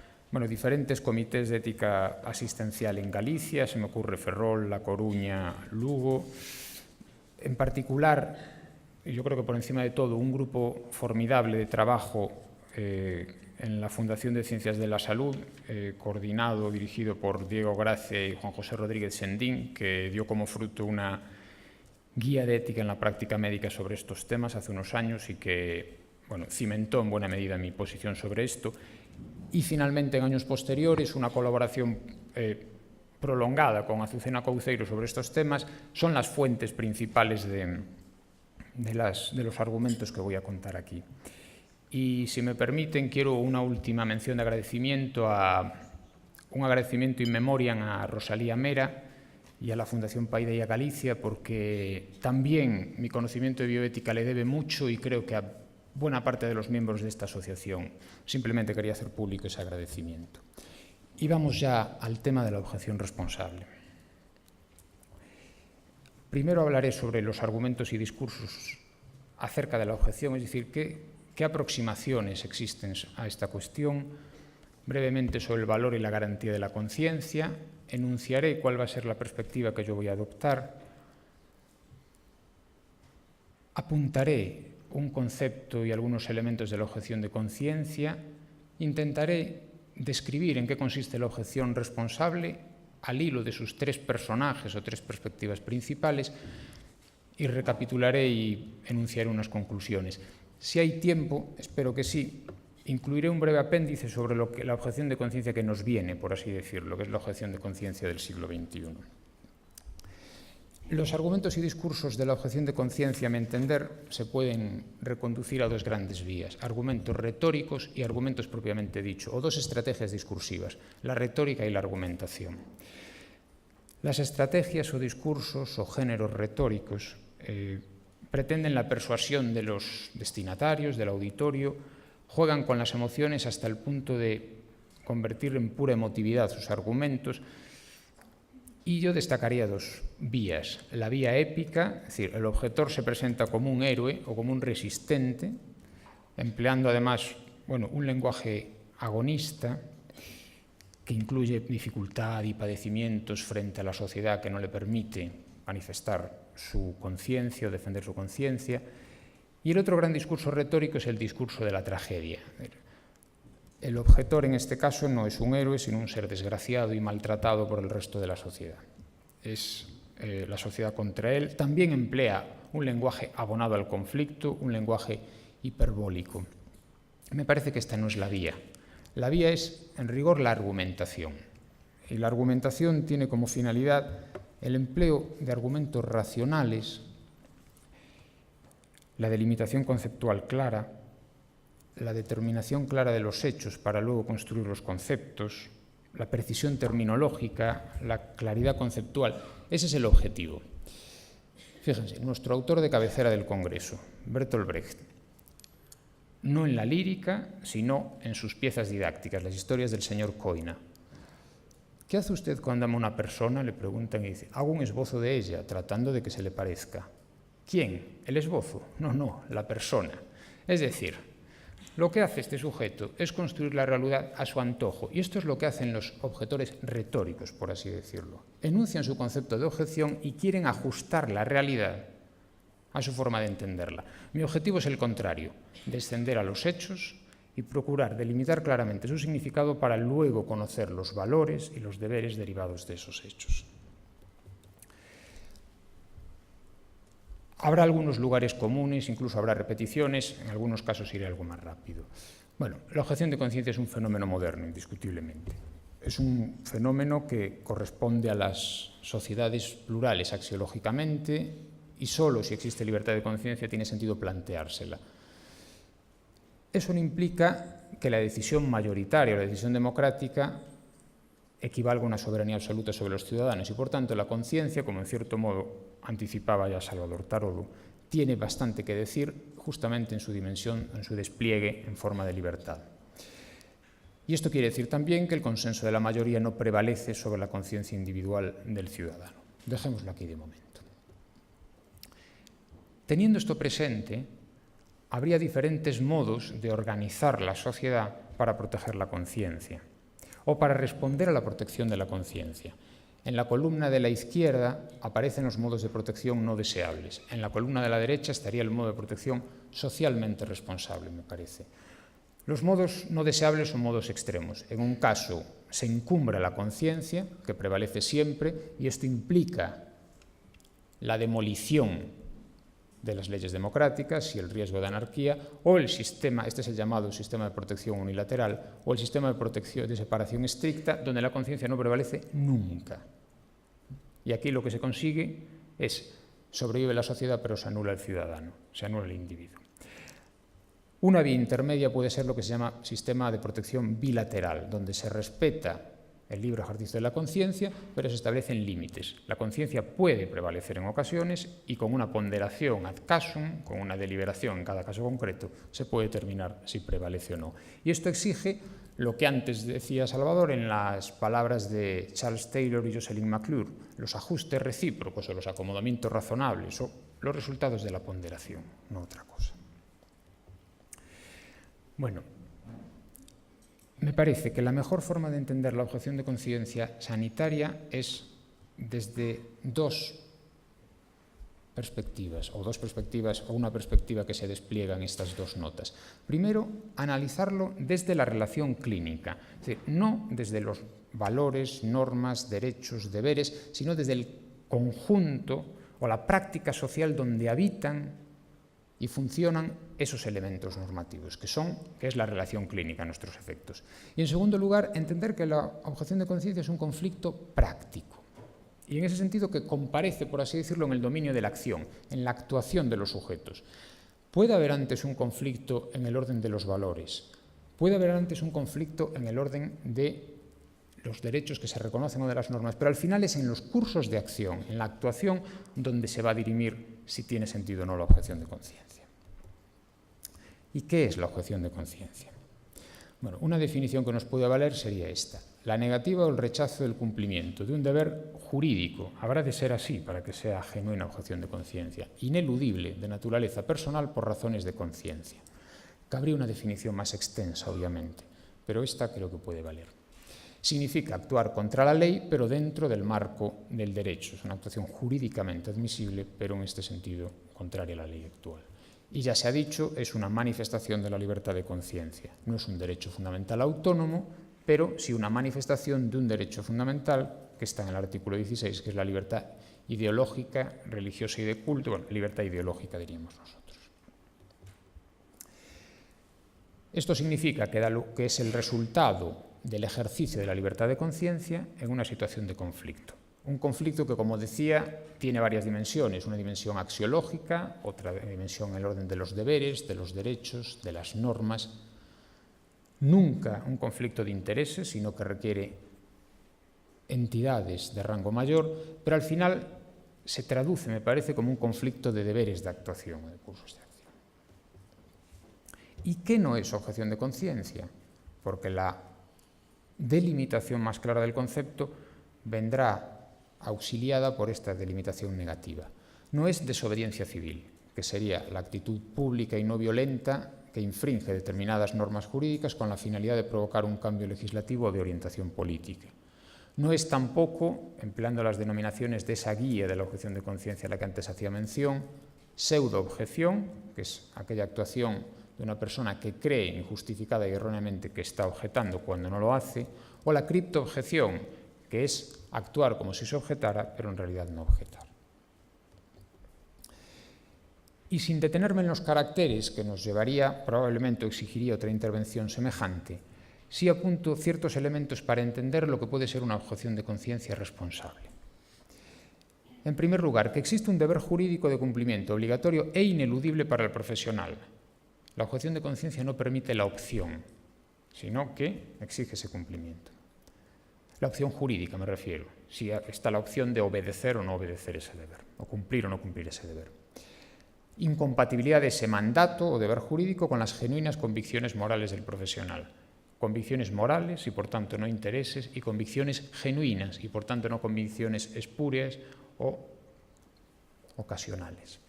[SPEAKER 4] diferentes comités de ética asistencial en Galicia, se me ocurre Ferrol, La Coruña, Lugo. En particular, y yo creo que por encima de todo, un grupo formidable de trabajo en la Fundación de Ciencias de la Salud, coordinado, dirigido por Diego Gracia y Juan José Rodríguez Sendín, que dio como fruto una guía de ética en la práctica médica sobre estos temas hace unos años y que cimentó en buena medida mi posición sobre esto. Y finalmente, en años posteriores, una colaboración prolongada con Azucena Couceiro sobre estos temas son las fuentes principales de los argumentos que voy a contar aquí. Y si me permiten, quiero una última mención de agradecimiento, un agradecimiento in memoriam a Rosalía Mera y a la Fundación Paideia Galicia, porque también mi conocimiento de bioética le debe mucho y creo que a buena parte de los miembros de esta asociación. Simplemente quería hacer público ese agradecimiento. Y vamos ya al tema de la objeción responsable. Primero hablaré sobre los argumentos y discursos acerca de la objeción, es decir, qué aproximaciones existen a esta cuestión, brevemente sobre el valor y la garantía de la conciencia, enunciaré cuál va a ser la perspectiva que yo voy a adoptar, apuntaré un concepto y algunos elementos de la objeción de conciencia, intentaré describir en qué consiste la objeción responsable al hilo de sus tres personajes o tres perspectivas principales y recapitularé y enunciaré unas conclusiones. Si hay tiempo, espero que sí, incluiré un breve apéndice sobre la objeción de conciencia que nos viene, por así decirlo, que es la objeción de conciencia del siglo XXI. Los argumentos y discursos de la objeción de conciencia, a mi entender, se pueden reconducir a dos grandes vías, argumentos retóricos y argumentos propiamente dicho, o dos estrategias discursivas, la retórica y la argumentación. Las estrategias o discursos o géneros retóricos pretenden la persuasión de los destinatarios, del auditorio, juegan con las emociones hasta el punto de convertir en pura emotividad sus argumentos. Y yo destacaría dos vías. La vía épica, es decir, el objetor se presenta como un héroe o como un resistente, empleando además un lenguaje agonista que incluye dificultad y padecimientos frente a la sociedad que no le permite manifestar su conciencia o defender su conciencia. Y el otro gran discurso retórico es el discurso de la tragedia. El objetor en este caso no es un héroe, sino un ser desgraciado y maltratado por el resto de la sociedad. Es la sociedad contra él. También emplea un lenguaje abonado al conflicto, un lenguaje hiperbólico. Me parece que esta no es la vía. La vía es, en rigor, la argumentación. Y la argumentación tiene como finalidad el empleo de argumentos racionales, la delimitación conceptual clara, la determinación clara de los hechos para luego construir los conceptos, la precisión terminológica, la claridad conceptual. Ese es el objetivo. Fíjense, nuestro autor de cabecera del Congreso, Bertolt Brecht, no en la lírica, sino en sus piezas didácticas, las historias del señor Coina. ¿Qué hace usted cuando ama a una persona? Le preguntan y dice, hago un esbozo de ella, tratando de que se le parezca. ¿Quién? ¿El esbozo? No, la persona. Es decir, lo que hace este sujeto es construir la realidad a su antojo, y esto es lo que hacen los objetores retóricos, por así decirlo. Enuncian su concepto de objeción y quieren ajustar la realidad a su forma de entenderla. Mi objetivo es el contrario, descender a los hechos y procurar delimitar claramente su significado para luego conocer los valores y los deberes derivados de esos hechos. Habrá algunos lugares comunes, incluso habrá repeticiones, en algunos casos iré algo más rápido. Bueno, la objeción de conciencia es un fenómeno moderno, indiscutiblemente. Es un fenómeno que corresponde a las sociedades plurales axiológicamente y solo si existe libertad de conciencia tiene sentido planteársela. Eso no implica que la decisión mayoritaria o la decisión democrática equivalga a una soberanía absoluta sobre los ciudadanos y, por tanto, la conciencia, como en cierto modo anticipaba ya Salvador Tarolo, tiene bastante que decir justamente en su dimensión, en su despliegue en forma de libertad. Y esto quiere decir también que el consenso de la mayoría no prevalece sobre la conciencia individual del ciudadano. Dejémoslo aquí de momento. Teniendo esto presente, habría diferentes modos de organizar la sociedad para proteger la conciencia o para responder a la protección de la conciencia. En la columna de la izquierda aparecen los modos de protección no deseables. En la columna de la derecha estaría el modo de protección socialmente responsable, me parece. Los modos no deseables son modos extremos. En un caso se encumbra la conciencia, que prevalece siempre, y esto implica la demolición de las leyes democráticas y el riesgo de anarquía, o el sistema, este es el llamado sistema de protección unilateral, o el sistema de protección de separación estricta, donde la conciencia no prevalece nunca. Y aquí lo que se consigue es, sobrevive la sociedad, pero se anula el ciudadano, se anula el individuo. Una vía intermedia puede ser lo que se llama sistema de protección bilateral, donde se respeta el libre ejercicio de la conciencia, pero se establecen límites. La conciencia puede prevalecer en ocasiones y con una ponderación ad casum, con una deliberación en cada caso concreto, se puede determinar si prevalece o no. Y esto exige lo que antes decía Salvador en las palabras de Charles Taylor y Jocelyn McClure, los ajustes recíprocos o los acomodamientos razonables o los resultados de la ponderación, no otra cosa. Bueno, me parece que la mejor forma de entender la objeción de conciencia sanitaria es desde dos perspectivas, o una perspectiva que se despliega en estas dos notas. Primero, analizarlo desde la relación clínica, es decir, no desde los valores, normas, derechos, deberes, sino desde el conjunto o la práctica social donde habitan y funcionan esos elementos normativos, que es la relación clínica a nuestros efectos. Y en segundo lugar, entender que la objeción de conciencia es un conflicto práctico. Y en ese sentido que comparece, por así decirlo, en el dominio de la acción, en la actuación de los sujetos. Puede haber antes un conflicto en el orden de los valores, puede haber antes un conflicto en el orden de los derechos que se reconocen o de las normas, pero al final es en los cursos de acción, en la actuación, donde se va a dirimir si tiene sentido o no la objeción de conciencia. ¿Y qué es la objeción de conciencia? Bueno, una definición que nos puede valer sería esta: la negativa o el rechazo del cumplimiento de un deber jurídico, habrá de ser así para que sea genuina objeción de conciencia, ineludible de naturaleza personal por razones de conciencia. Cabría una definición más extensa, obviamente, pero esta creo que puede valer. Significa actuar contra la ley, pero dentro del marco del derecho. Es una actuación jurídicamente admisible, pero en este sentido contraria a la ley actual. Y ya se ha dicho, es una manifestación de la libertad de conciencia. No es un derecho fundamental autónomo, pero sí una manifestación de un derecho fundamental que está en el artículo 16, que es la libertad ideológica, religiosa y de culto, bueno, libertad ideológica diríamos nosotros. Esto significa que es el resultado del ejercicio de la libertad de conciencia en una situación de conflicto. Un conflicto que, como decía, tiene varias dimensiones. Una dimensión axiológica, otra dimensión en el orden de los deberes, de los derechos, de las normas. Nunca un conflicto de intereses, sino que requiere entidades de rango mayor, pero al final se traduce, me parece, como un conflicto de deberes de actuación o de cursos de acción. ¿Y qué no es objeción de conciencia? Porque la delimitación más clara del concepto vendrá auxiliada por esta delimitación negativa. No es desobediencia civil, que sería la actitud pública y no violenta que infringe determinadas normas jurídicas con la finalidad de provocar un cambio legislativo o de orientación política. No es tampoco, empleando las denominaciones de esa guía de la objeción de conciencia a la que antes hacía mención, pseudo-objeción, que es aquella actuación de una persona que cree injustificada y erróneamente que está objetando cuando no lo hace, o la cripto-objeción, que es actuar como si se objetara, pero en realidad no objetar. Y sin detenerme en los caracteres, que nos llevaría, probablemente o exigiría otra intervención semejante, sí apunto ciertos elementos para entender lo que puede ser una objeción de conciencia responsable. En primer lugar, que existe un deber jurídico de cumplimiento obligatorio e ineludible para el profesional. La objeción de conciencia no permite la opción, sino que exige ese cumplimiento. La opción jurídica me refiero, si está la opción de obedecer o no obedecer ese deber, o cumplir o no cumplir ese deber. Incompatibilidad de ese mandato o deber jurídico con las genuinas convicciones morales del profesional. Convicciones morales y por tanto no intereses, y convicciones genuinas y por tanto no convicciones espurias o ocasionales.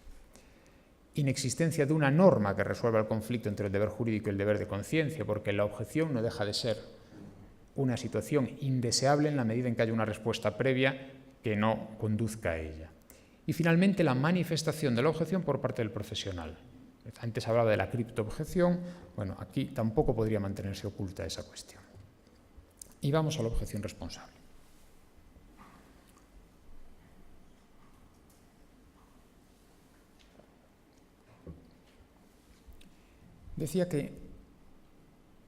[SPEAKER 4] Inexistencia de una norma que resuelva el conflicto entre el deber jurídico y el deber de conciencia, porque la objeción no deja de ser una situación indeseable en la medida en que haya una respuesta previa que no conduzca a ella. Y finalmente la manifestación de la objeción por parte del profesional. Antes hablaba de la criptoobjeción, bueno, aquí tampoco podría mantenerse oculta esa cuestión. Y vamos a la objeción responsable. Decía que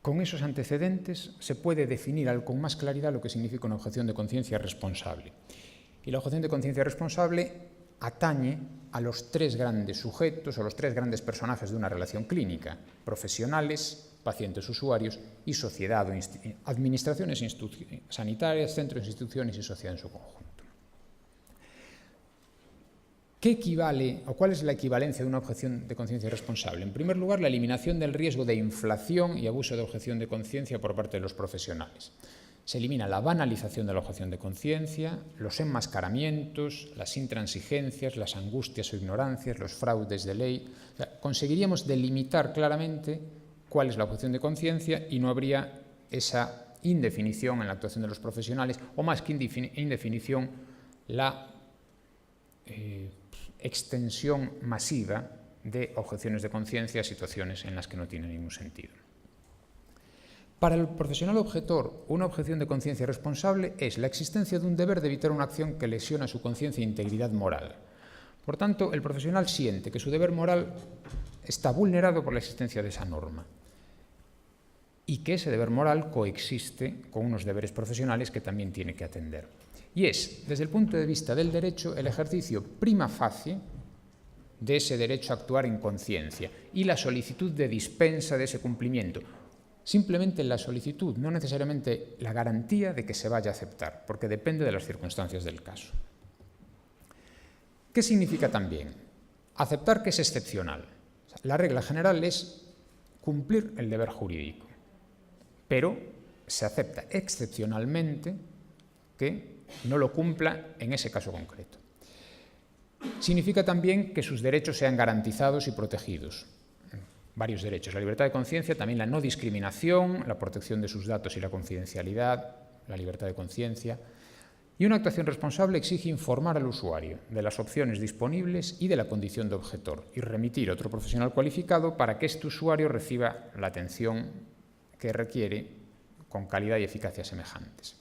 [SPEAKER 4] con esos antecedentes se puede definir con más claridad lo que significa una objeción de conciencia responsable. Y la objeción de conciencia responsable atañe a los tres grandes sujetos o los tres grandes personajes de una relación clínica: profesionales, pacientes usuarios y sociedad o administraciones sanitarias, centros, instituciones y sociedad en su conjunto. ¿Qué equivale o cuál es la equivalencia de una objeción de conciencia responsable? En primer lugar, la eliminación del riesgo de inflación y abuso de objeción de conciencia por parte de los profesionales. Se elimina la banalización de la objeción de conciencia, los enmascaramientos, las intransigencias, las angustias o ignorancias, los fraudes de ley. O sea, conseguiríamos delimitar claramente cuál es la objeción de conciencia y no habría esa indefinición en la actuación de los profesionales, o más que indefinición, la extensión masiva de objeciones de conciencia a situaciones en las que no tiene ningún sentido. Para el profesional objetor, una objeción de conciencia responsable es la existencia de un deber de evitar una acción que lesiona su conciencia e integridad moral. Por tanto, el profesional siente que su deber moral está vulnerado por la existencia de esa norma y que ese deber moral coexiste con unos deberes profesionales que también tiene que atender. Y es, desde el punto de vista del derecho, el ejercicio prima facie de ese derecho a actuar en conciencia y la solicitud de dispensa de ese cumplimiento. Simplemente la solicitud, no necesariamente la garantía de que se vaya a aceptar, porque depende de las circunstancias del caso. ¿Qué significa también? Aceptar que es excepcional. La regla general es cumplir el deber jurídico, pero se acepta excepcionalmente que no lo cumpla en ese caso concreto. Significa también que sus derechos sean garantizados y protegidos. Varios derechos: la libertad de conciencia, también la no discriminación, la protección de sus datos y la confidencialidad, la libertad de conciencia. Y una actuación responsable exige informar al usuario de las opciones disponibles y de la condición de objetor y remitir a otro profesional cualificado para que este usuario reciba la atención que requiere con calidad y eficacia semejantes.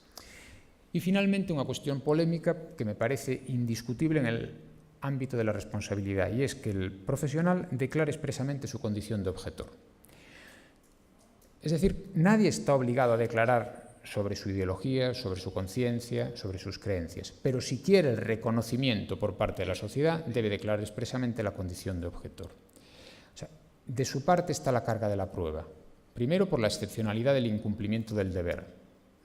[SPEAKER 4] Y finalmente una cuestión polémica que me parece indiscutible en el ámbito de la responsabilidad, y es que el profesional declare expresamente su condición de objetor. Es decir, nadie está obligado a declarar sobre su ideología, sobre su conciencia, sobre sus creencias, pero si quiere el reconocimiento por parte de la sociedad, debe declarar expresamente la condición de objetor. O sea, de su parte está la carga de la prueba. Primero, por la excepcionalidad del incumplimiento del deber.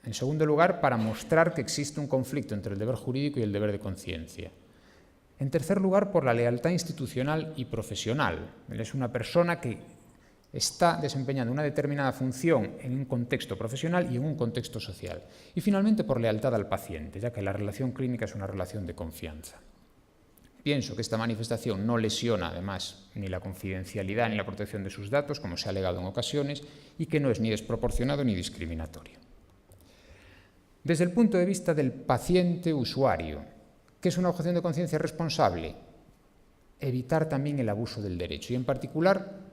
[SPEAKER 4] En segundo lugar, para mostrar que existe un conflicto entre el deber jurídico y el deber de conciencia. En tercer lugar, por la lealtad institucional y profesional. Él es una persona que está desempeñando una determinada función en un contexto profesional y en un contexto social. Y finalmente, por lealtad al paciente, ya que la relación clínica es una relación de confianza. Pienso que esta manifestación no lesiona, además, ni la confidencialidad ni la protección de sus datos, como se ha alegado en ocasiones, y que no es ni desproporcionado ni discriminatorio. Desde el punto de vista del paciente usuario, ¿qué es una objeción de conciencia responsable? Evitar también el abuso del derecho, y en particular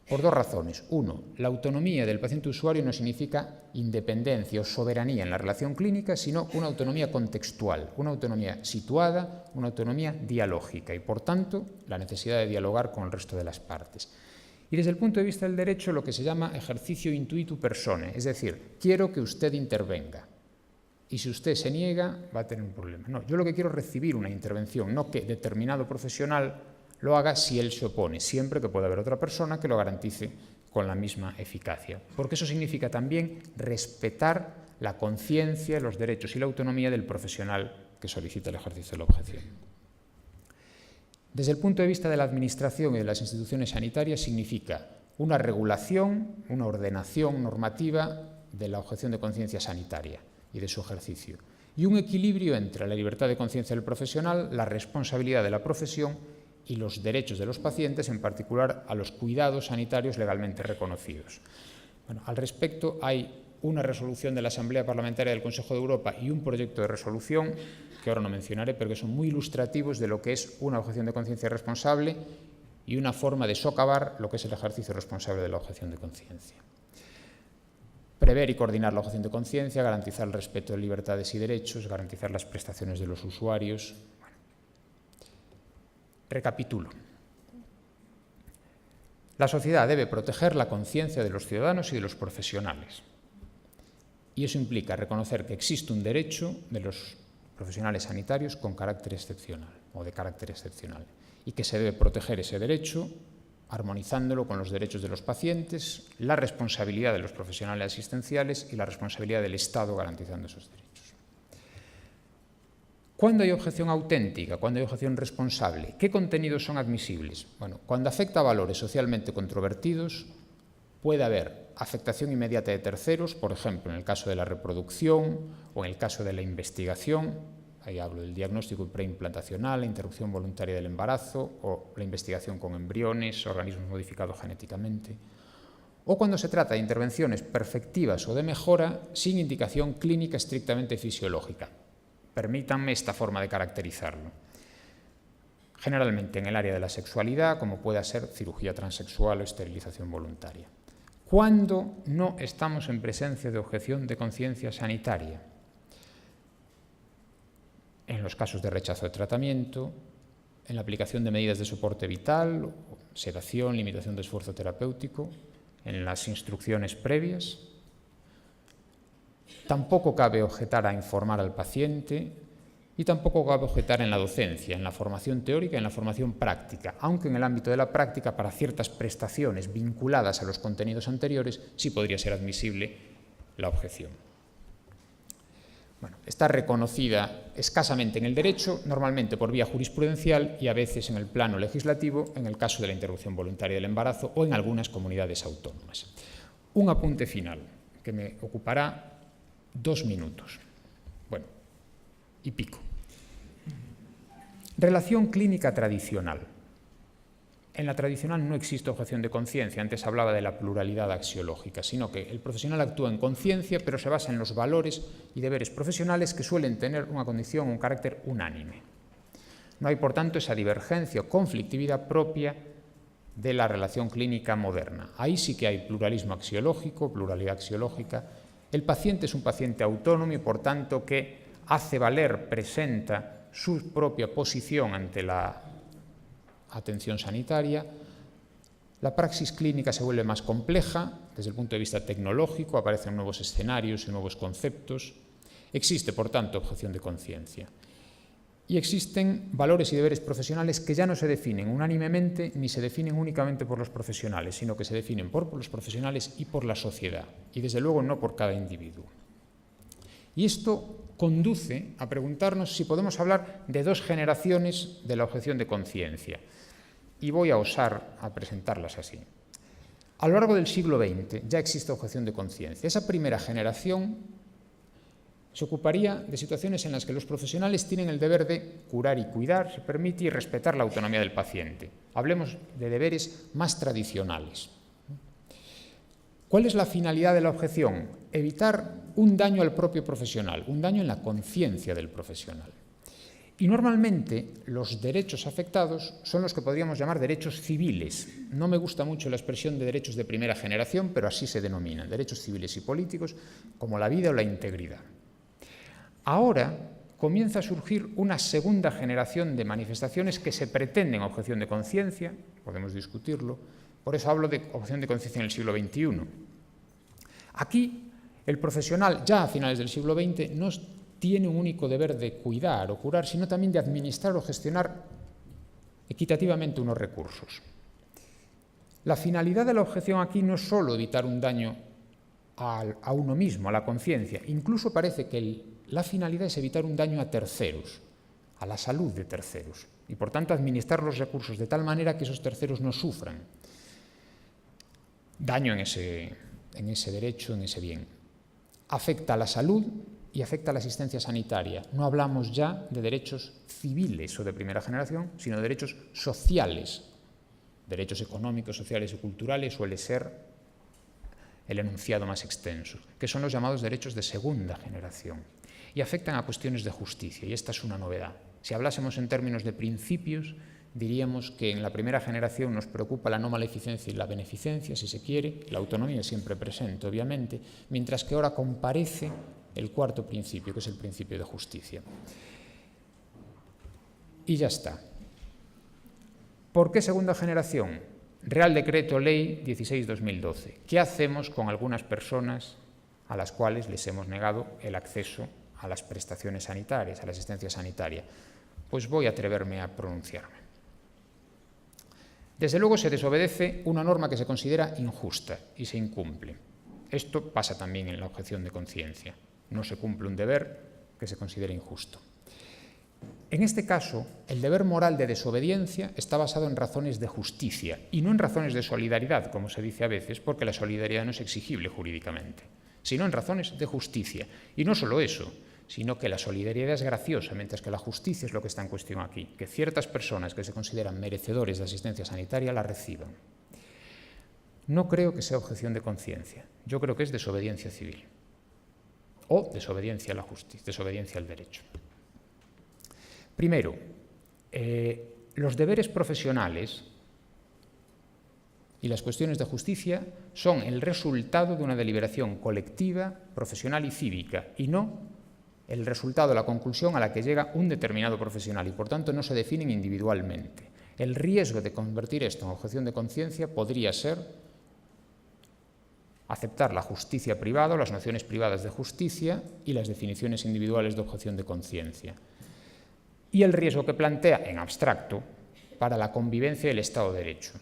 [SPEAKER 4] por dos razones. Uno, la autonomía del paciente usuario no significa independencia o soberanía en la relación clínica, sino una autonomía contextual, una autonomía situada, una autonomía dialógica y, por tanto, la necesidad de dialogar con el resto de las partes. Y desde el punto de vista del derecho, lo que se llama ejercicio intuitu personae, es decir, quiero que usted intervenga. Y si usted se niega, va a tener un problema. No, yo lo que quiero es recibir una intervención, no que determinado profesional lo haga si él se opone, siempre que pueda haber otra persona que lo garantice con la misma eficacia. Porque eso significa también respetar la conciencia, los derechos y la autonomía del profesional que solicita el ejercicio de la objeción. Desde el punto de vista de la administración y de las instituciones sanitarias, significa una regulación, una ordenación normativa de la objeción de conciencia sanitaria y de su ejercicio, y un equilibrio entre la libertad de conciencia del profesional, la responsabilidad de la profesión y los derechos de los pacientes, en particular a los cuidados sanitarios legalmente reconocidos. Bueno, al respecto, hay una resolución de la Asamblea Parlamentaria del Consejo de Europa y un proyecto de resolución, que ahora no mencionaré, pero que son muy ilustrativos de lo que es una objeción de conciencia responsable y una forma de socavar lo que es el ejercicio responsable de la objeción de conciencia. Prever y coordinar la objeción de conciencia, garantizar el respeto de libertades y derechos, garantizar las prestaciones de los usuarios. Recapitulo. La sociedad debe proteger la conciencia de los ciudadanos y de los profesionales. Y eso implica reconocer que existe un derecho de los profesionales sanitarios con carácter excepcional o de carácter excepcional y que se debe proteger ese derecho armonizándolo con los derechos de los pacientes, la responsabilidad de los profesionales asistenciales y la responsabilidad del Estado garantizando esos derechos. ¿Cuándo hay objeción auténtica? ¿Cuándo hay objeción responsable? ¿Qué contenidos son admisibles? Bueno, cuando afecta a valores socialmente controvertidos, puede haber afectación inmediata de terceros, por ejemplo, en el caso de la reproducción o en el caso de la investigación, ahí hablo del diagnóstico preimplantacional, la interrupción voluntaria del embarazo o la investigación con embriones, organismos modificados genéticamente, o cuando se trata de intervenciones perfectivas o de mejora sin indicación clínica estrictamente fisiológica. Permítanme esta forma de caracterizarlo. Generalmente en el área de la sexualidad, como pueda ser cirugía transexual o esterilización voluntaria. ¿Cuándo no estamos en presencia de objeción de conciencia sanitaria? En los casos de rechazo de tratamiento, en la aplicación de medidas de soporte vital, sedación, limitación de esfuerzo terapéutico, en las instrucciones previas. Tampoco cabe objetar a informar al paciente y tampoco cabe objetar en la docencia, en la formación teórica y en la formación práctica, aunque en el ámbito de la práctica, para ciertas prestaciones vinculadas a los contenidos anteriores, sí podría ser admisible la objeción. Bueno, está reconocida escasamente en el derecho, normalmente por vía jurisprudencial y a veces en el plano legislativo, en el caso de la interrupción voluntaria del embarazo o en algunas comunidades autónomas. Un apunte final que me ocupará 2 minutos, bueno, y pico. Relación clínica tradicional. En la tradicional no existe objeción de conciencia, antes hablaba de la pluralidad axiológica, sino que el profesional actúa en conciencia, pero se basa en los valores y deberes profesionales que suelen tener una condición, un carácter unánime. No hay, por tanto, esa divergencia o conflictividad propia de la relación clínica moderna. Ahí sí que hay pluralismo axiológico, pluralidad axiológica. El paciente es un paciente autónomo y, por tanto, que hace valer, presenta su propia posición ante la atención sanitaria. La praxis clínica se vuelve más compleja desde el punto de vista tecnológico, aparecen nuevos escenarios y nuevos conceptos. Existe, por tanto, objeción de conciencia. Y existen valores y deberes profesionales que ya no se definen unánimemente ni se definen únicamente por los profesionales, sino que se definen por los profesionales y por la sociedad, y desde luego no por cada individuo. Y esto conduce a preguntarnos si podemos hablar de 2 generaciones de la objeción de conciencia. Y voy a osar a presentarlas así. A lo largo del siglo XX ya existe objeción de conciencia. Esa primera generación se ocuparía de situaciones en las que los profesionales tienen el deber de curar y cuidar, se permite, y respetar la autonomía del paciente. Hablemos de deberes más tradicionales. ¿Cuál es la finalidad de la objeción? Evitar un daño al propio profesional, un daño en la conciencia del profesional. Y normalmente los derechos afectados son los que podríamos llamar derechos civiles. No me gusta mucho la expresión de derechos de primera generación, pero así se denominan, derechos civiles y políticos, como la vida o la integridad. Ahora comienza a surgir una segunda generación de manifestaciones que se pretenden objeción de conciencia, podemos discutirlo, por eso hablo de objeción de conciencia en el siglo XXI. Aquí el profesional, ya a finales del siglo XX, no tiene un único deber de cuidar o curar, sino también de administrar o gestionar equitativamente unos recursos. La finalidad de la objeción aquí no es solo evitar un daño a uno mismo, a la conciencia, incluso parece que la finalidad es evitar un daño a terceros, a la salud de terceros, y por tanto administrar los recursos de tal manera que esos terceros no sufran daño en ese derecho, en ese bien. Afecta a la salud y afecta a la asistencia sanitaria. No hablamos ya de derechos civiles o de primera generación, sino de derechos sociales. Derechos económicos, sociales y culturales suele ser el enunciado más extenso, que son los llamados derechos de segunda generación. Y afectan a cuestiones de justicia, y esta es una novedad. Si hablásemos en términos de principios, diríamos que en la primera generación nos preocupa la no maleficencia y la beneficencia, si se quiere, la autonomía siempre presente, obviamente, mientras que ahora comparece el cuarto principio, que es el principio de justicia. Y ya está. ¿Por qué segunda generación? Real Decreto Ley 16/2012. ¿Qué hacemos con algunas personas a las cuales les hemos negado el acceso a las prestaciones sanitarias, a la asistencia sanitaria? Pues voy a atreverme a pronunciarme. Desde luego se desobedece una norma que se considera injusta y se incumple. Esto pasa también en la objeción de conciencia. No se cumple un deber que se considera injusto. En este caso, el deber moral de desobediencia está basado en razones de justicia y no en razones de solidaridad, como se dice a veces, porque la solidaridad no es exigible jurídicamente, sino en razones de justicia. Y no solo eso, sino que la solidaridad es graciosa, mientras que la justicia es lo que está en cuestión aquí, que ciertas personas que se consideran merecedores de asistencia sanitaria la reciban. No creo que sea objeción de conciencia, yo creo que es desobediencia civil o desobediencia a la justicia, desobediencia al derecho. Primero, los deberes profesionales y las cuestiones de justicia son el resultado de una deliberación colectiva, profesional y cívica, y no el resultado, la conclusión a la que llega un determinado profesional, y por tanto no se definen individualmente. El riesgo de convertir esto en objeción de conciencia podría ser aceptar la justicia privada o las nociones privadas de justicia y las definiciones individuales de objeción de conciencia. Y el riesgo que plantea en abstracto para la convivencia del Estado de Derecho.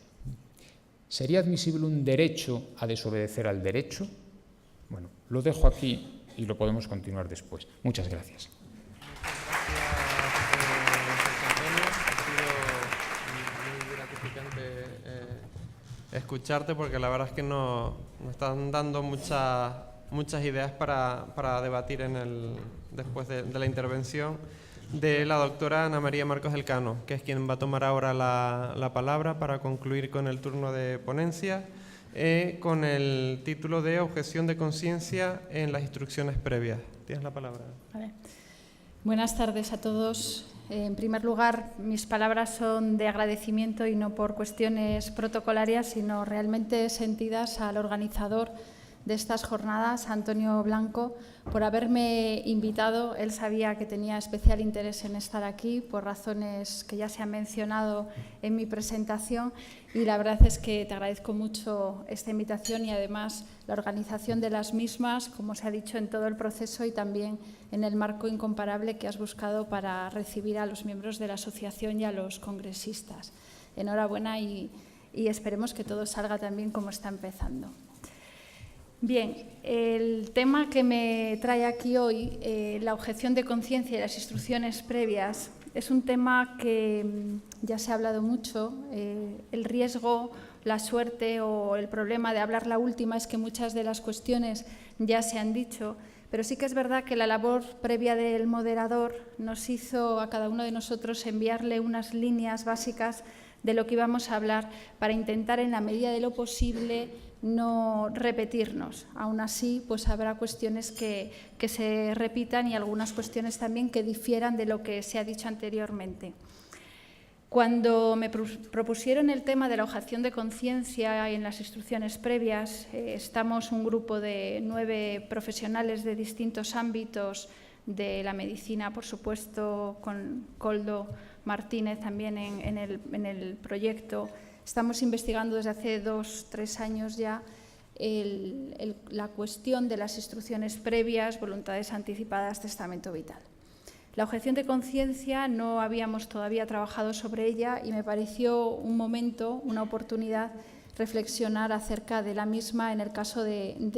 [SPEAKER 4] ¿Sería admisible un derecho a desobedecer al derecho? Bueno, lo dejo aquí y lo podemos continuar después. Muchas gracias.
[SPEAKER 2] Escucharte, porque la verdad es que nos están dando muchas ideas para debatir después de la intervención de la doctora Ana María Marcos Elcano, que es quien va a tomar ahora la palabra para concluir con el turno de ponencia, con el título de Objeción de conciencia en las instrucciones previas. Tienes la palabra.
[SPEAKER 5] Vale. Buenas tardes a todos. En primer lugar, mis palabras son de agradecimiento y no por cuestiones protocolarias, sino realmente sentidas al organizador de estas jornadas, Antonio Blanco, por haberme invitado. Él sabía que tenía especial interés en estar aquí por razones que ya se han mencionado en mi presentación, y la verdad es que te agradezco mucho esta invitación y además la organización de las mismas, como se ha dicho, en todo el proceso y también en el marco incomparable que has buscado para recibir a los miembros de la asociación y a los congresistas. Enhorabuena y esperemos que todo salga tan bien como está empezando. Bien, el tema que me trae aquí hoy, la objeción de conciencia y las instrucciones previas, es un tema que ya se ha hablado mucho. El riesgo, la suerte o el problema de hablar la última es que muchas de las cuestiones ya se han dicho, Pero sí que es verdad que la labor previa del moderador nos hizo a cada uno de nosotros enviarle unas líneas básicas de lo que íbamos a hablar para intentar, en la medida de lo posible, no repetirnos. Aún así, pues habrá cuestiones que se repitan y algunas cuestiones también que difieran de lo que se ha dicho anteriormente. Cuando me propusieron el tema de la objeción de conciencia en las instrucciones previas, estamos un grupo de 9 profesionales de distintos ámbitos de la medicina, por supuesto, con Koldo Martínez también en el proyecto. Estamos investigando desde hace 2-3 años ya la cuestión de las instrucciones previas, voluntades anticipadas, testamento vital. La objeción de conciencia no habíamos todavía trabajado sobre ella y me pareció un momento, una oportunidad, reflexionar acerca de la misma en el caso del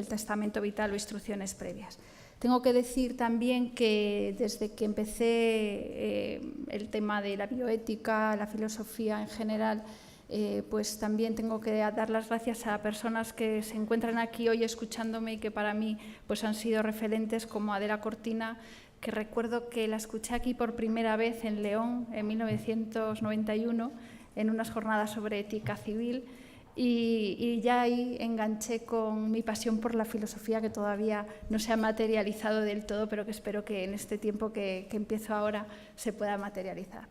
[SPEAKER 5] testamento vital o instrucciones previas. Tengo que decir también que desde que empecé el tema de la bioética, la filosofía en general, pues también tengo que dar las gracias a personas que se encuentran aquí hoy escuchándome y que para mí pues han sido referentes, como Adela Cortina, que recuerdo que la escuché aquí por primera vez en León en 1991 en unas jornadas sobre ética civil y ya ahí enganché con mi pasión por la filosofía, que todavía no se ha materializado del todo, pero que espero que en este tiempo que empiezo ahora se pueda materializar.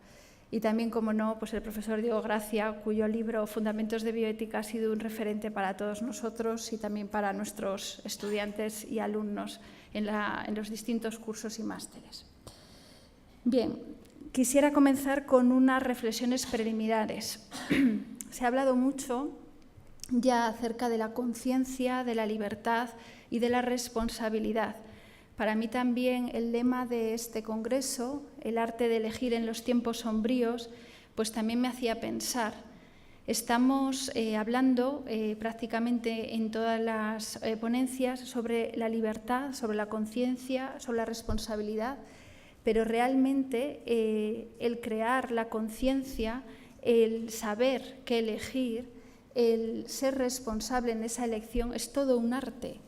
[SPEAKER 5] Y también, como no, pues el profesor Diego Gracia, cuyo libro Fundamentos de Bioética ha sido un referente para todos nosotros y también para nuestros estudiantes y alumnos en los distintos cursos y másteres. Bien, quisiera comenzar con unas reflexiones preliminares. Se ha hablado mucho ya acerca de la conciencia, de la libertad y de la responsabilidad. Para mí también el lema de este congreso, el arte de elegir en los tiempos sombríos, pues también me hacía pensar. Estamos hablando prácticamente en todas las ponencias sobre la libertad, sobre la conciencia, sobre la responsabilidad, pero realmente el crear la conciencia, el saber qué elegir, el ser responsable en esa elección es todo un arte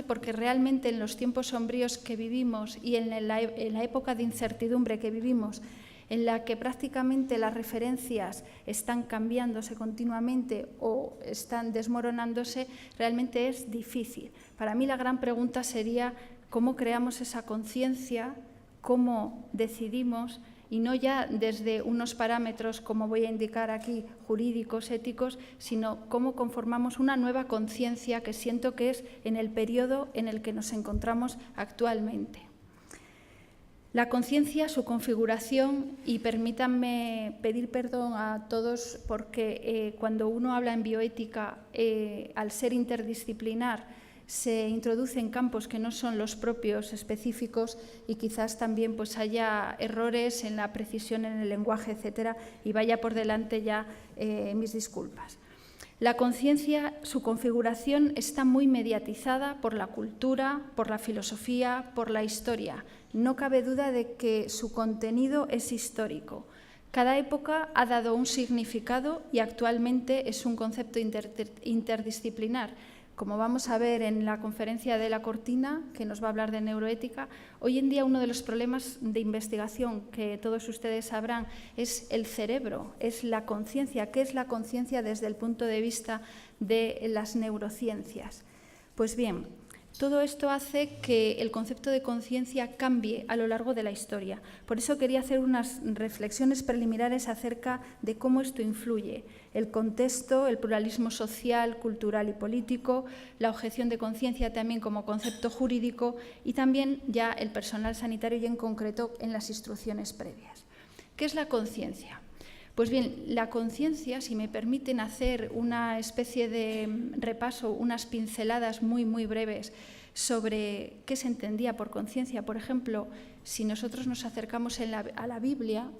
[SPEAKER 5] porque realmente en los tiempos sombríos que vivimos y en la época de incertidumbre que vivimos, en la que prácticamente las referencias están cambiándose continuamente o están desmoronándose, realmente es difícil. Para mí la gran pregunta sería cómo creamos esa conciencia, cómo decidimos, y no ya desde unos parámetros, como voy a indicar aquí, jurídicos, éticos, sino cómo conformamos una nueva conciencia que siento que es en el periodo en el que nos encontramos actualmente. La conciencia, su configuración, y permítanme pedir perdón a todos porque cuando uno habla en bioética, al ser interdisciplinar, se introduce en campos que no son los propios específicos y quizás también pues haya errores en la precisión en el lenguaje, etcétera, y vaya por delante ya mis disculpas. La conciencia, su configuración está muy mediatizada por la cultura, por la filosofía, por la historia. No cabe duda de que su contenido es histórico. Cada época ha dado un significado y actualmente es un concepto interdisciplinar. Como vamos a ver en la conferencia de la Cortina, que nos va a hablar de neuroética, hoy en día uno de los problemas de investigación que todos ustedes sabrán es el cerebro, es la conciencia. ¿Qué es la conciencia desde el punto de vista de las neurociencias? Pues bien, todo esto hace que el concepto de conciencia cambie a lo largo de la historia. Por eso quería hacer unas reflexiones preliminares acerca de cómo esto influye. El contexto, el pluralismo social, cultural y político, la objeción de conciencia también como concepto jurídico y también ya el personal sanitario y en concreto en las instrucciones previas. ¿Qué es la conciencia? Pues bien, la conciencia, si me permiten hacer una especie de repaso, unas pinceladas muy, muy breves sobre qué se entendía por conciencia. Por ejemplo, si nosotros nos acercamos a la Biblia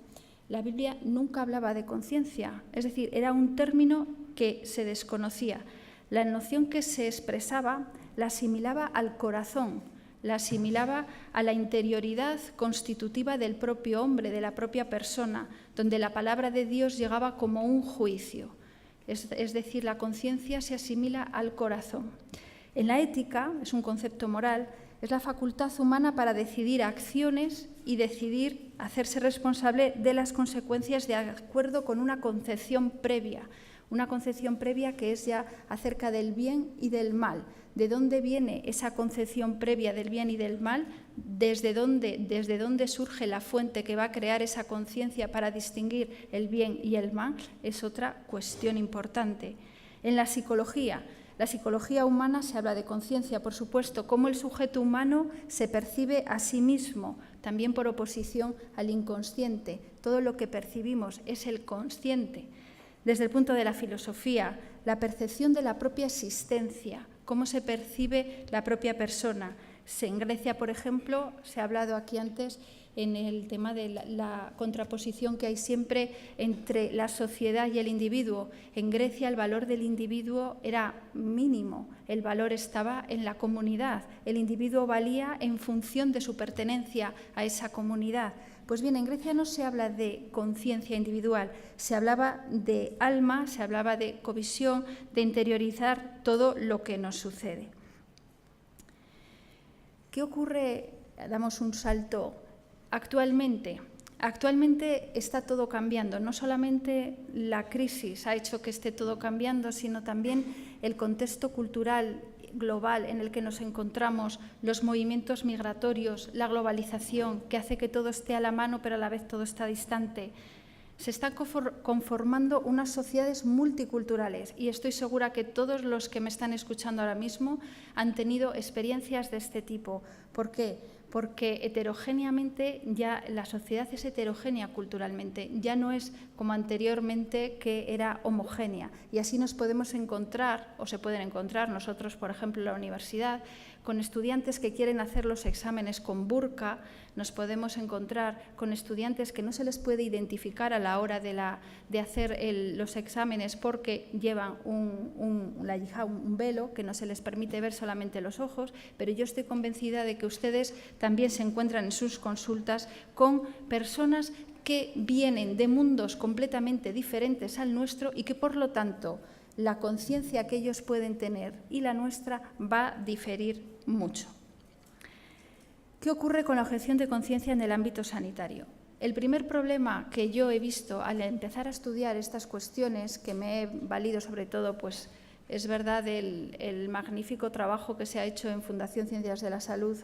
[SPEAKER 5] nunca hablaba de conciencia, es decir, era un término que se desconocía. La noción que se expresaba la asimilaba al corazón, la asimilaba a la interioridad constitutiva del propio hombre, de la propia persona, donde la palabra de Dios llegaba como un juicio. Es decir, la conciencia se asimila al corazón. En la ética, es un concepto moral, Es la facultad humana para decidir acciones y decidir hacerse responsable de las consecuencias de acuerdo con una concepción previa que es ya acerca del bien y del mal. ¿De dónde viene esa concepción previa del bien y del mal? ¿Desde dónde surge la fuente que va a crear esa conciencia para distinguir el bien y el mal? Es otra cuestión importante. En la psicología humana se habla de conciencia, por supuesto, cómo el sujeto humano se percibe a sí mismo, también por oposición al inconsciente. Todo lo que percibimos es el consciente. Desde el punto de la filosofía, la percepción de la propia existencia, cómo se percibe la propia persona. En Grecia, por ejemplo, se ha hablado aquí antes en el tema de la contraposición que hay siempre entre la sociedad y el individuo. En Grecia el valor del individuo era mínimo, el valor estaba en la comunidad, el individuo valía en función de su pertenencia a esa comunidad. Pues bien, en Grecia no se habla de conciencia individual, se hablaba de alma, se hablaba de covisión, de interiorizar todo lo que nos sucede. ¿Qué ocurre? Damos un salto. Actualmente está todo cambiando. No solamente la crisis ha hecho que esté todo cambiando, sino también el contexto cultural global en el que nos encontramos, los movimientos migratorios, la globalización, que hace que todo esté a la mano, pero a la vez todo está distante. Se están conformando unas sociedades multiculturales y estoy segura que todos los que me están escuchando ahora mismo han tenido experiencias de este tipo. ¿Por qué? Porque heterogéneamente ya la sociedad es heterogénea culturalmente, ya no es como anteriormente que era homogénea. Y así nos podemos encontrar, o se pueden encontrar nosotros, por ejemplo, en la universidad, con estudiantes que quieren hacer los exámenes con burka, nos podemos encontrar con estudiantes que no se les puede identificar a la hora de hacer los exámenes porque llevan un velo que no se les permite ver solamente los ojos, pero yo estoy convencida de que ustedes también se encuentran en sus consultas con personas que vienen de mundos completamente diferentes al nuestro y que, por lo tanto, la conciencia que ellos pueden tener y la nuestra va a diferir mucho. ¿Qué ocurre con la objeción de conciencia en el ámbito sanitario? El primer problema que yo he visto al empezar a estudiar estas cuestiones, que me he valido sobre todo, pues es verdad, el magnífico trabajo que se ha hecho en Fundación Ciencias de la Salud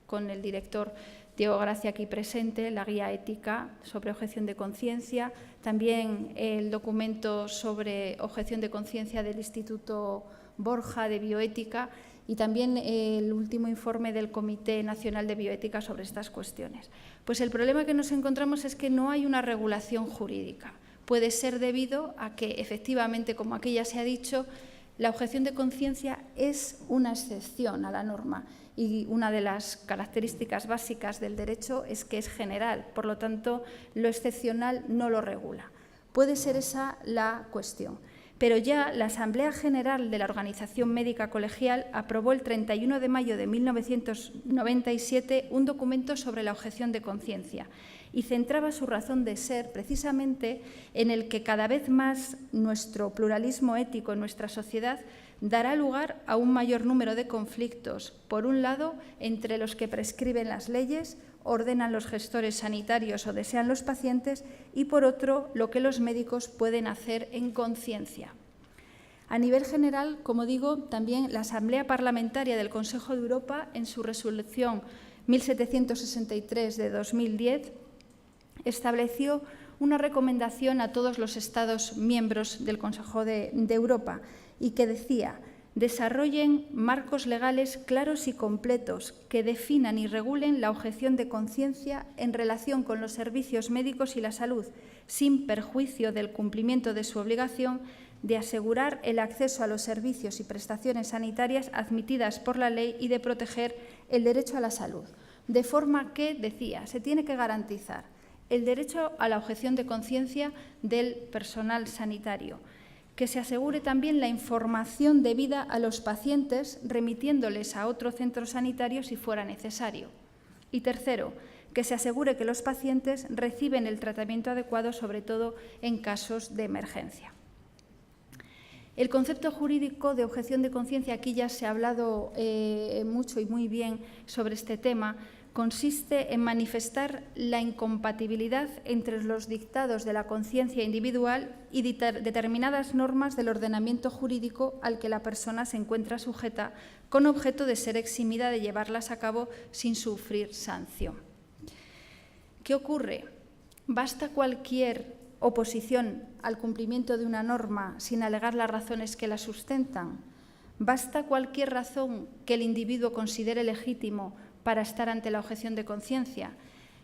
[SPEAKER 5] con el director Diego Gracia aquí presente, la guía ética sobre objeción de conciencia, también el documento sobre objeción de conciencia del Instituto Borja de Bioética y también el último informe del Comité Nacional de Bioética sobre estas cuestiones. Pues el problema que nos encontramos es que no hay una regulación jurídica. Puede ser debido a que, efectivamente, como aquí ya se ha dicho, la objeción de conciencia es una excepción a la norma y una de las características básicas del derecho es que es general, por lo tanto, lo excepcional no lo regula. Puede ser esa la cuestión. Pero ya la Asamblea General de la Organización Médica Colegial aprobó el 31 de mayo de 1997 un documento sobre la objeción de conciencia y centraba su razón de ser precisamente en el que cada vez más nuestro pluralismo ético en nuestra sociedad dará lugar a un mayor número de conflictos, por un lado, entre los que prescriben las leyes, ordenan los gestores sanitarios o desean los pacientes, y por otro, lo que los médicos pueden hacer en conciencia. A nivel general, como digo, también la Asamblea Parlamentaria del Consejo de Europa, en su resolución 1763 de 2010, estableció una recomendación a todos los Estados miembros del Consejo de Europa y que decía: desarrollen marcos legales claros y completos que definan y regulen la objeción de conciencia en relación con los servicios médicos y la salud, sin perjuicio del cumplimiento de su obligación de asegurar el acceso a los servicios y prestaciones sanitarias admitidas por la ley y de proteger el derecho a la salud. De forma que, decía, se tiene que garantizar el derecho a la objeción de conciencia del personal sanitario, que se asegure también la información debida a los pacientes remitiéndoles a otro centro sanitario si fuera necesario. Y tercero, que se asegure que los pacientes reciben el tratamiento adecuado, sobre todo en casos de emergencia. El concepto jurídico de objeción de conciencia, aquí ya se ha hablado mucho y muy bien sobre este tema, consiste en manifestar la incompatibilidad entre los dictados de la conciencia individual y determinadas normas del ordenamiento jurídico al que la persona se encuentra sujeta, con objeto de ser eximida de llevarlas a cabo sin sufrir sanción. ¿Qué ocurre? ¿Basta cualquier oposición al cumplimiento de una norma sin alegar las razones que la sustentan? ¿Basta cualquier razón que el individuo considere legítimo para estar ante la objeción de conciencia?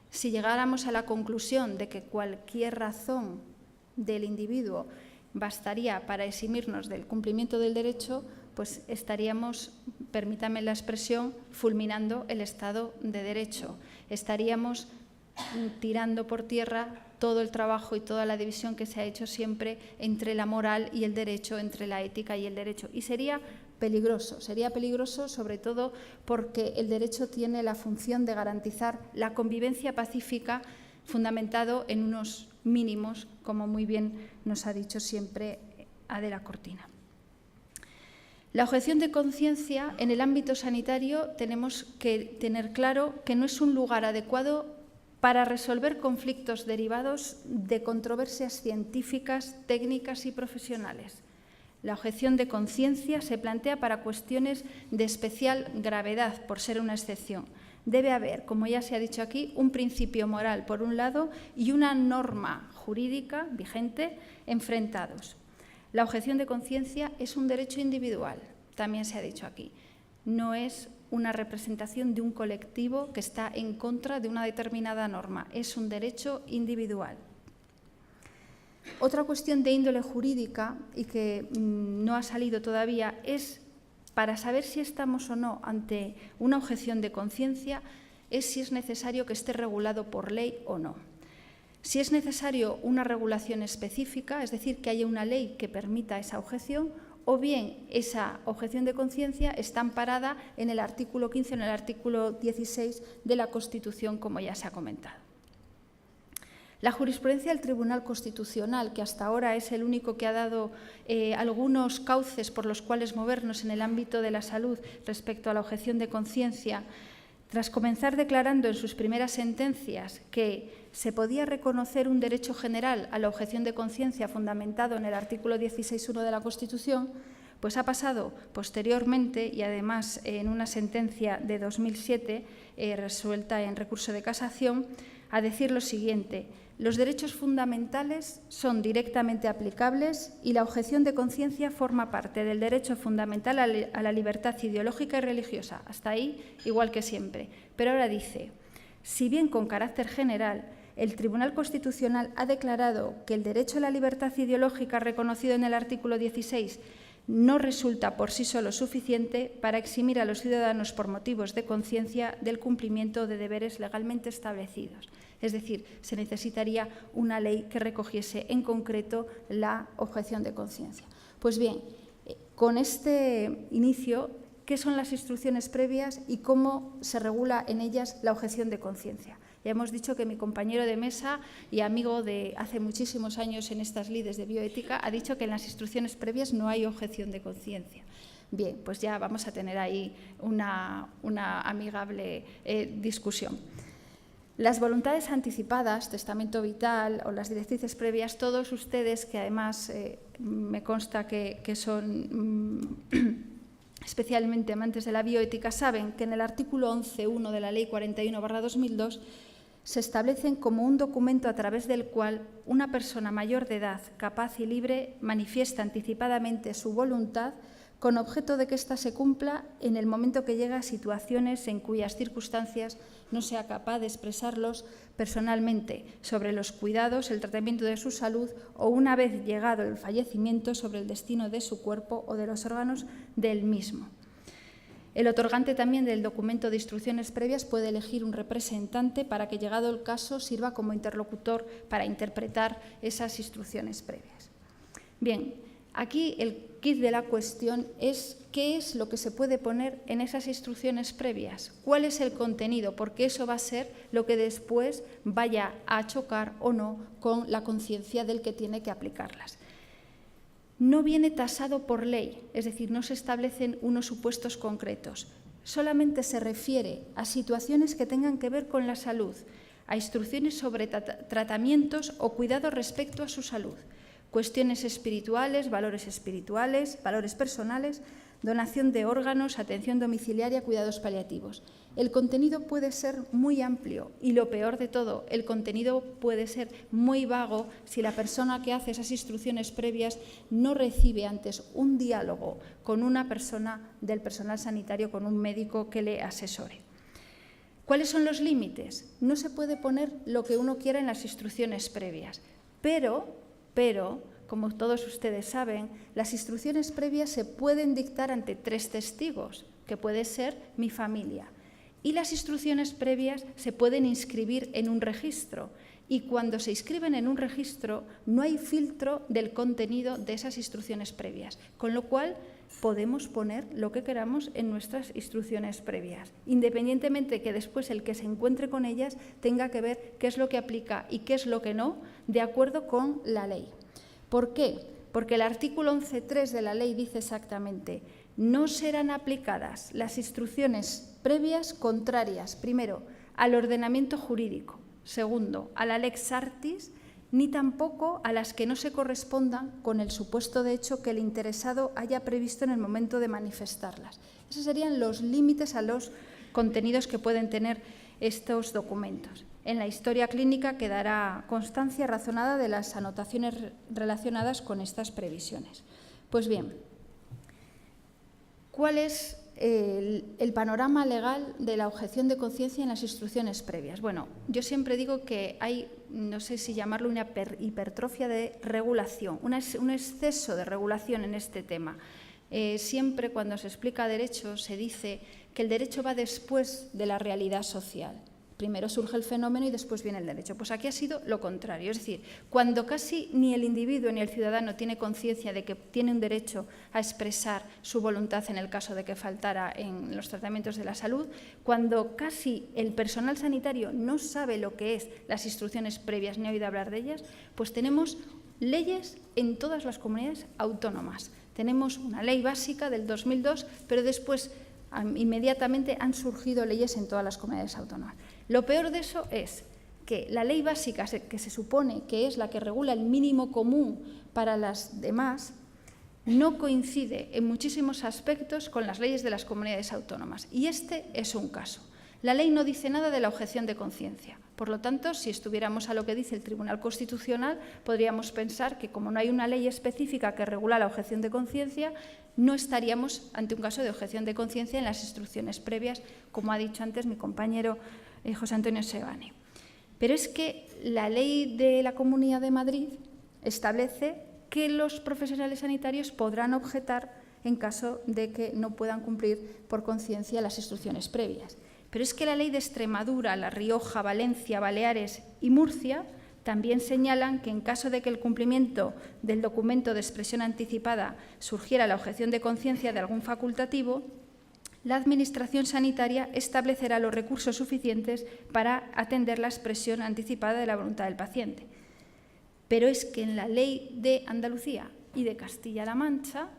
[SPEAKER 5] Si llegáramos a la conclusión de que cualquier razón del individuo bastaría para eximirnos del cumplimiento del derecho, pues estaríamos, permítame la expresión, fulminando el Estado de Derecho. Estaríamos tirando por tierra todo el trabajo y toda la división que se ha hecho siempre entre la moral y el derecho, entre la ética y el derecho. Y sería peligroso sobre todo porque el derecho tiene la función de garantizar la convivencia pacífica fundamentado en unos mínimos, como muy bien nos ha dicho siempre Adela Cortina. La objeción de conciencia en el ámbito sanitario tenemos que tener claro que no es un lugar adecuado para resolver conflictos derivados de controversias científicas, técnicas y profesionales. La objeción de conciencia se plantea para cuestiones de especial gravedad, por ser una excepción. Debe haber, como ya se ha dicho aquí, un principio moral por un lado y una norma jurídica vigente enfrentados. La objeción de conciencia es un derecho individual, también se ha dicho aquí. No es una representación de un colectivo que está en contra de una determinada norma, es un derecho individual. Otra cuestión de índole jurídica y que no ha salido todavía es, para saber si estamos o no ante una objeción de conciencia, es si es necesario que esté regulado por ley o no. Si es necesario una regulación específica, es decir, que haya una ley que permita esa objeción, o bien esa objeción de conciencia está amparada en el artículo 15 o en el artículo 16 de la Constitución, como ya se ha comentado. La jurisprudencia del Tribunal Constitucional, que hasta ahora es el único que ha dado algunos cauces por los cuales movernos en el ámbito de la salud respecto a la objeción de conciencia, tras comenzar declarando en sus primeras sentencias que se podía reconocer un derecho general a la objeción de conciencia fundamentado en el artículo 16.1 de la Constitución, pues ha pasado posteriormente, y además en una sentencia de 2007 resuelta en recurso de casación, a decir lo siguiente: los derechos fundamentales son directamente aplicables y la objeción de conciencia forma parte del derecho fundamental a la libertad ideológica y religiosa. Hasta ahí, igual que siempre. Pero ahora dice, si bien con carácter general, el Tribunal Constitucional ha declarado que el derecho a la libertad ideológica reconocido en el artículo 16 no resulta por sí solo suficiente para eximir a los ciudadanos por motivos de conciencia del cumplimiento de deberes legalmente establecidos. Es decir, se necesitaría una ley que recogiese en concreto la objeción de conciencia. Pues bien, con este inicio, ¿qué son las instrucciones previas y cómo se regula en ellas la objeción de conciencia? Ya hemos dicho que mi compañero de mesa y amigo de hace muchísimos años en estas lides de bioética ha dicho que en las instrucciones previas no hay objeción de conciencia. Bien, pues ya vamos a tener ahí una amigable discusión. Las voluntades anticipadas, testamento vital o las directrices previas, todos ustedes, que además me consta que son especialmente amantes de la bioética, saben que en el artículo 11.1 de la Ley 41/2002 se establecen como un documento a través del cual una persona mayor de edad, capaz y libre, manifiesta anticipadamente su voluntad con objeto de que ésta se cumpla en el momento que llega a situaciones en cuyas circunstancias no sea capaz de expresarlos personalmente sobre los cuidados, el tratamiento de su salud o, una vez llegado el fallecimiento, sobre el destino de su cuerpo o de los órganos del mismo. El otorgante también del documento de instrucciones previas puede elegir un representante para que, llegado el caso, sirva como interlocutor para interpretar esas instrucciones previas. Bien, aquí el quid de la cuestión es qué es lo que se puede poner en esas instrucciones previas, cuál es el contenido, porque eso va a ser lo que después vaya a chocar o no con la conciencia del que tiene que aplicarlas. no viene tasado por ley, es decir, no se establecen unos supuestos concretos. Solamente se refiere a situaciones que tengan que ver con la salud, a instrucciones sobre tratamientos o cuidados respecto a su salud, cuestiones espirituales, valores personales, donación de órganos, atención domiciliaria, cuidados paliativos. El contenido puede ser muy amplio y, lo peor de todo, el contenido puede ser muy vago si la persona que hace esas instrucciones previas no recibe antes un diálogo con una persona del personal sanitario, con un médico que le asesore. ¿Cuáles son los límites? No se puede poner lo que uno quiera en las instrucciones previas, pero, como todos ustedes saben, las instrucciones previas se pueden dictar ante 3 testigos, que puede ser mi familia. Y las instrucciones previas se pueden inscribir en un registro. Y cuando se inscriben en un registro, no hay filtro del contenido de esas instrucciones previas, con lo cual podemos poner lo que queramos en nuestras instrucciones previas, independientemente que después el que se encuentre con ellas tenga que ver qué es lo que aplica y qué es lo que no, de acuerdo con la ley. ¿Por qué? Porque el artículo 11.3 de la ley dice exactamente: no serán aplicadas las instrucciones previas contrarias, primero, al ordenamiento jurídico, segundo, a la lex artis, ni tampoco a las que no se correspondan con el supuesto de hecho que el interesado haya previsto en el momento de manifestarlas. Esos serían los límites a los contenidos que pueden tener estos documentos. En la historia clínica quedará constancia razonada de las anotaciones relacionadas con estas previsiones. Pues bien, ¿cuál es el panorama legal de la objeción de conciencia en las instrucciones previas? Bueno, yo siempre digo que hay, no sé si llamarlo una hipertrofia de regulación, un exceso de regulación en este tema. Siempre cuando se explica derecho se dice que el derecho va después de la realidad social. Primero surge el fenómeno y después viene el derecho. Pues aquí ha sido lo contrario, es decir, cuando casi ni el individuo ni el ciudadano tiene conciencia de que tiene un derecho a expresar su voluntad en el caso de que faltara en los tratamientos de la salud, cuando casi el personal sanitario no sabe lo que es las instrucciones previas ni ha oído hablar de ellas, pues tenemos leyes en todas las comunidades autónomas. Tenemos una ley básica del 2002, pero después inmediatamente han surgido leyes en todas las comunidades autónomas. Lo peor de eso es que la ley básica, que se supone que es la que regula el mínimo común para las demás, no coincide en muchísimos aspectos con las leyes de las comunidades autónomas. Y este es un caso. La ley no dice nada de la objeción de conciencia. Por lo tanto, si estuviéramos a lo que dice el Tribunal Constitucional, podríamos pensar que como no hay una ley específica que regula la objeción de conciencia, no estaríamos ante un caso de objeción de conciencia en las instrucciones previas, como ha dicho antes mi compañero José Antonio Sebane. Pero es que la ley de la Comunidad de Madrid establece que los profesionales sanitarios podrán objetar en caso de que no puedan cumplir por conciencia las instrucciones previas. Pero es que la ley de Extremadura, La Rioja, Valencia, Baleares y Murcia también señalan que en caso de que el cumplimiento del documento de expresión anticipada surgiera la objeción de conciencia de algún facultativo, la Administración sanitaria establecerá los recursos suficientes para atender la expresión anticipada de la voluntad del paciente. Pero es que en la ley de Andalucía y de Castilla-La Mancha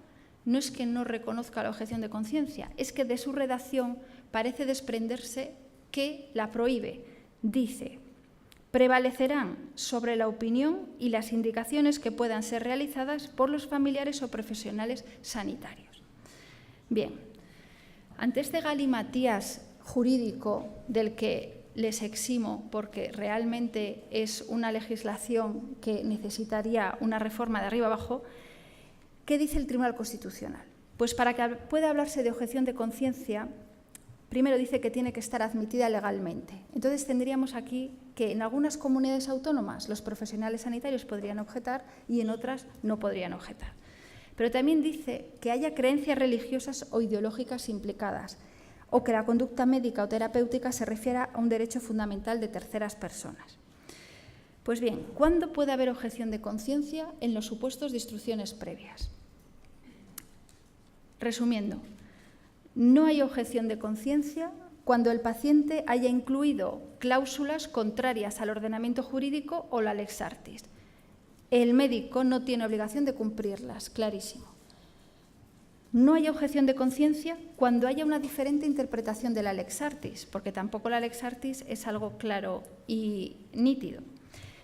[SPEAKER 5] no es que no reconozca la objeción de conciencia, es que de su redacción parece desprenderse que la prohíbe. Dice: prevalecerán sobre la opinión y las indicaciones que puedan ser realizadas por los familiares o profesionales sanitarios. Bien, ante este galimatías jurídico del que les eximo porque realmente es una legislación que necesitaría una reforma de arriba abajo, ¿qué dice el Tribunal Constitucional? Pues para que pueda hablarse de objeción de conciencia, primero dice que tiene que estar admitida legalmente. Entonces tendríamos aquí que en algunas comunidades autónomas los profesionales sanitarios podrían objetar y en otras no podrían objetar. Pero también dice que haya creencias religiosas o ideológicas implicadas o que la conducta médica o terapéutica se refiera a un derecho fundamental de terceras personas. Pues bien, ¿cuándo puede haber objeción de conciencia? En los supuestos de instrucciones previas. Resumiendo, no hay objeción de conciencia cuando el paciente haya incluido cláusulas contrarias al ordenamiento jurídico o la lex artis. el médico no tiene obligación de cumplirlas, clarísimo. No hay objeción de conciencia cuando haya una diferente interpretación de la lex artis, porque tampoco la lex artis es algo claro y nítido.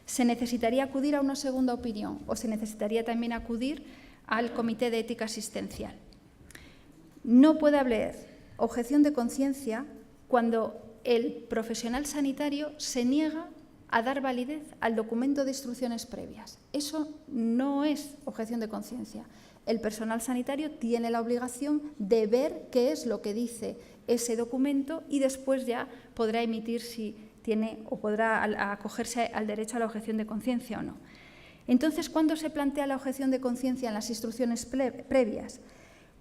[SPEAKER 5] Se necesitaría acudir a una segunda opinión o se necesitaría también acudir al Comité de Ética Asistencial. No puede haber objeción de conciencia cuando el profesional sanitario se niega a dar validez al documento de instrucciones previas. Eso no es objeción de conciencia. El personal sanitario tiene la obligación de ver qué es lo que dice ese documento y después ya podrá emitir si tiene o podrá acogerse al derecho a la objeción de conciencia o no. Entonces, ¿cuándo se plantea la objeción de conciencia en las instrucciones previas?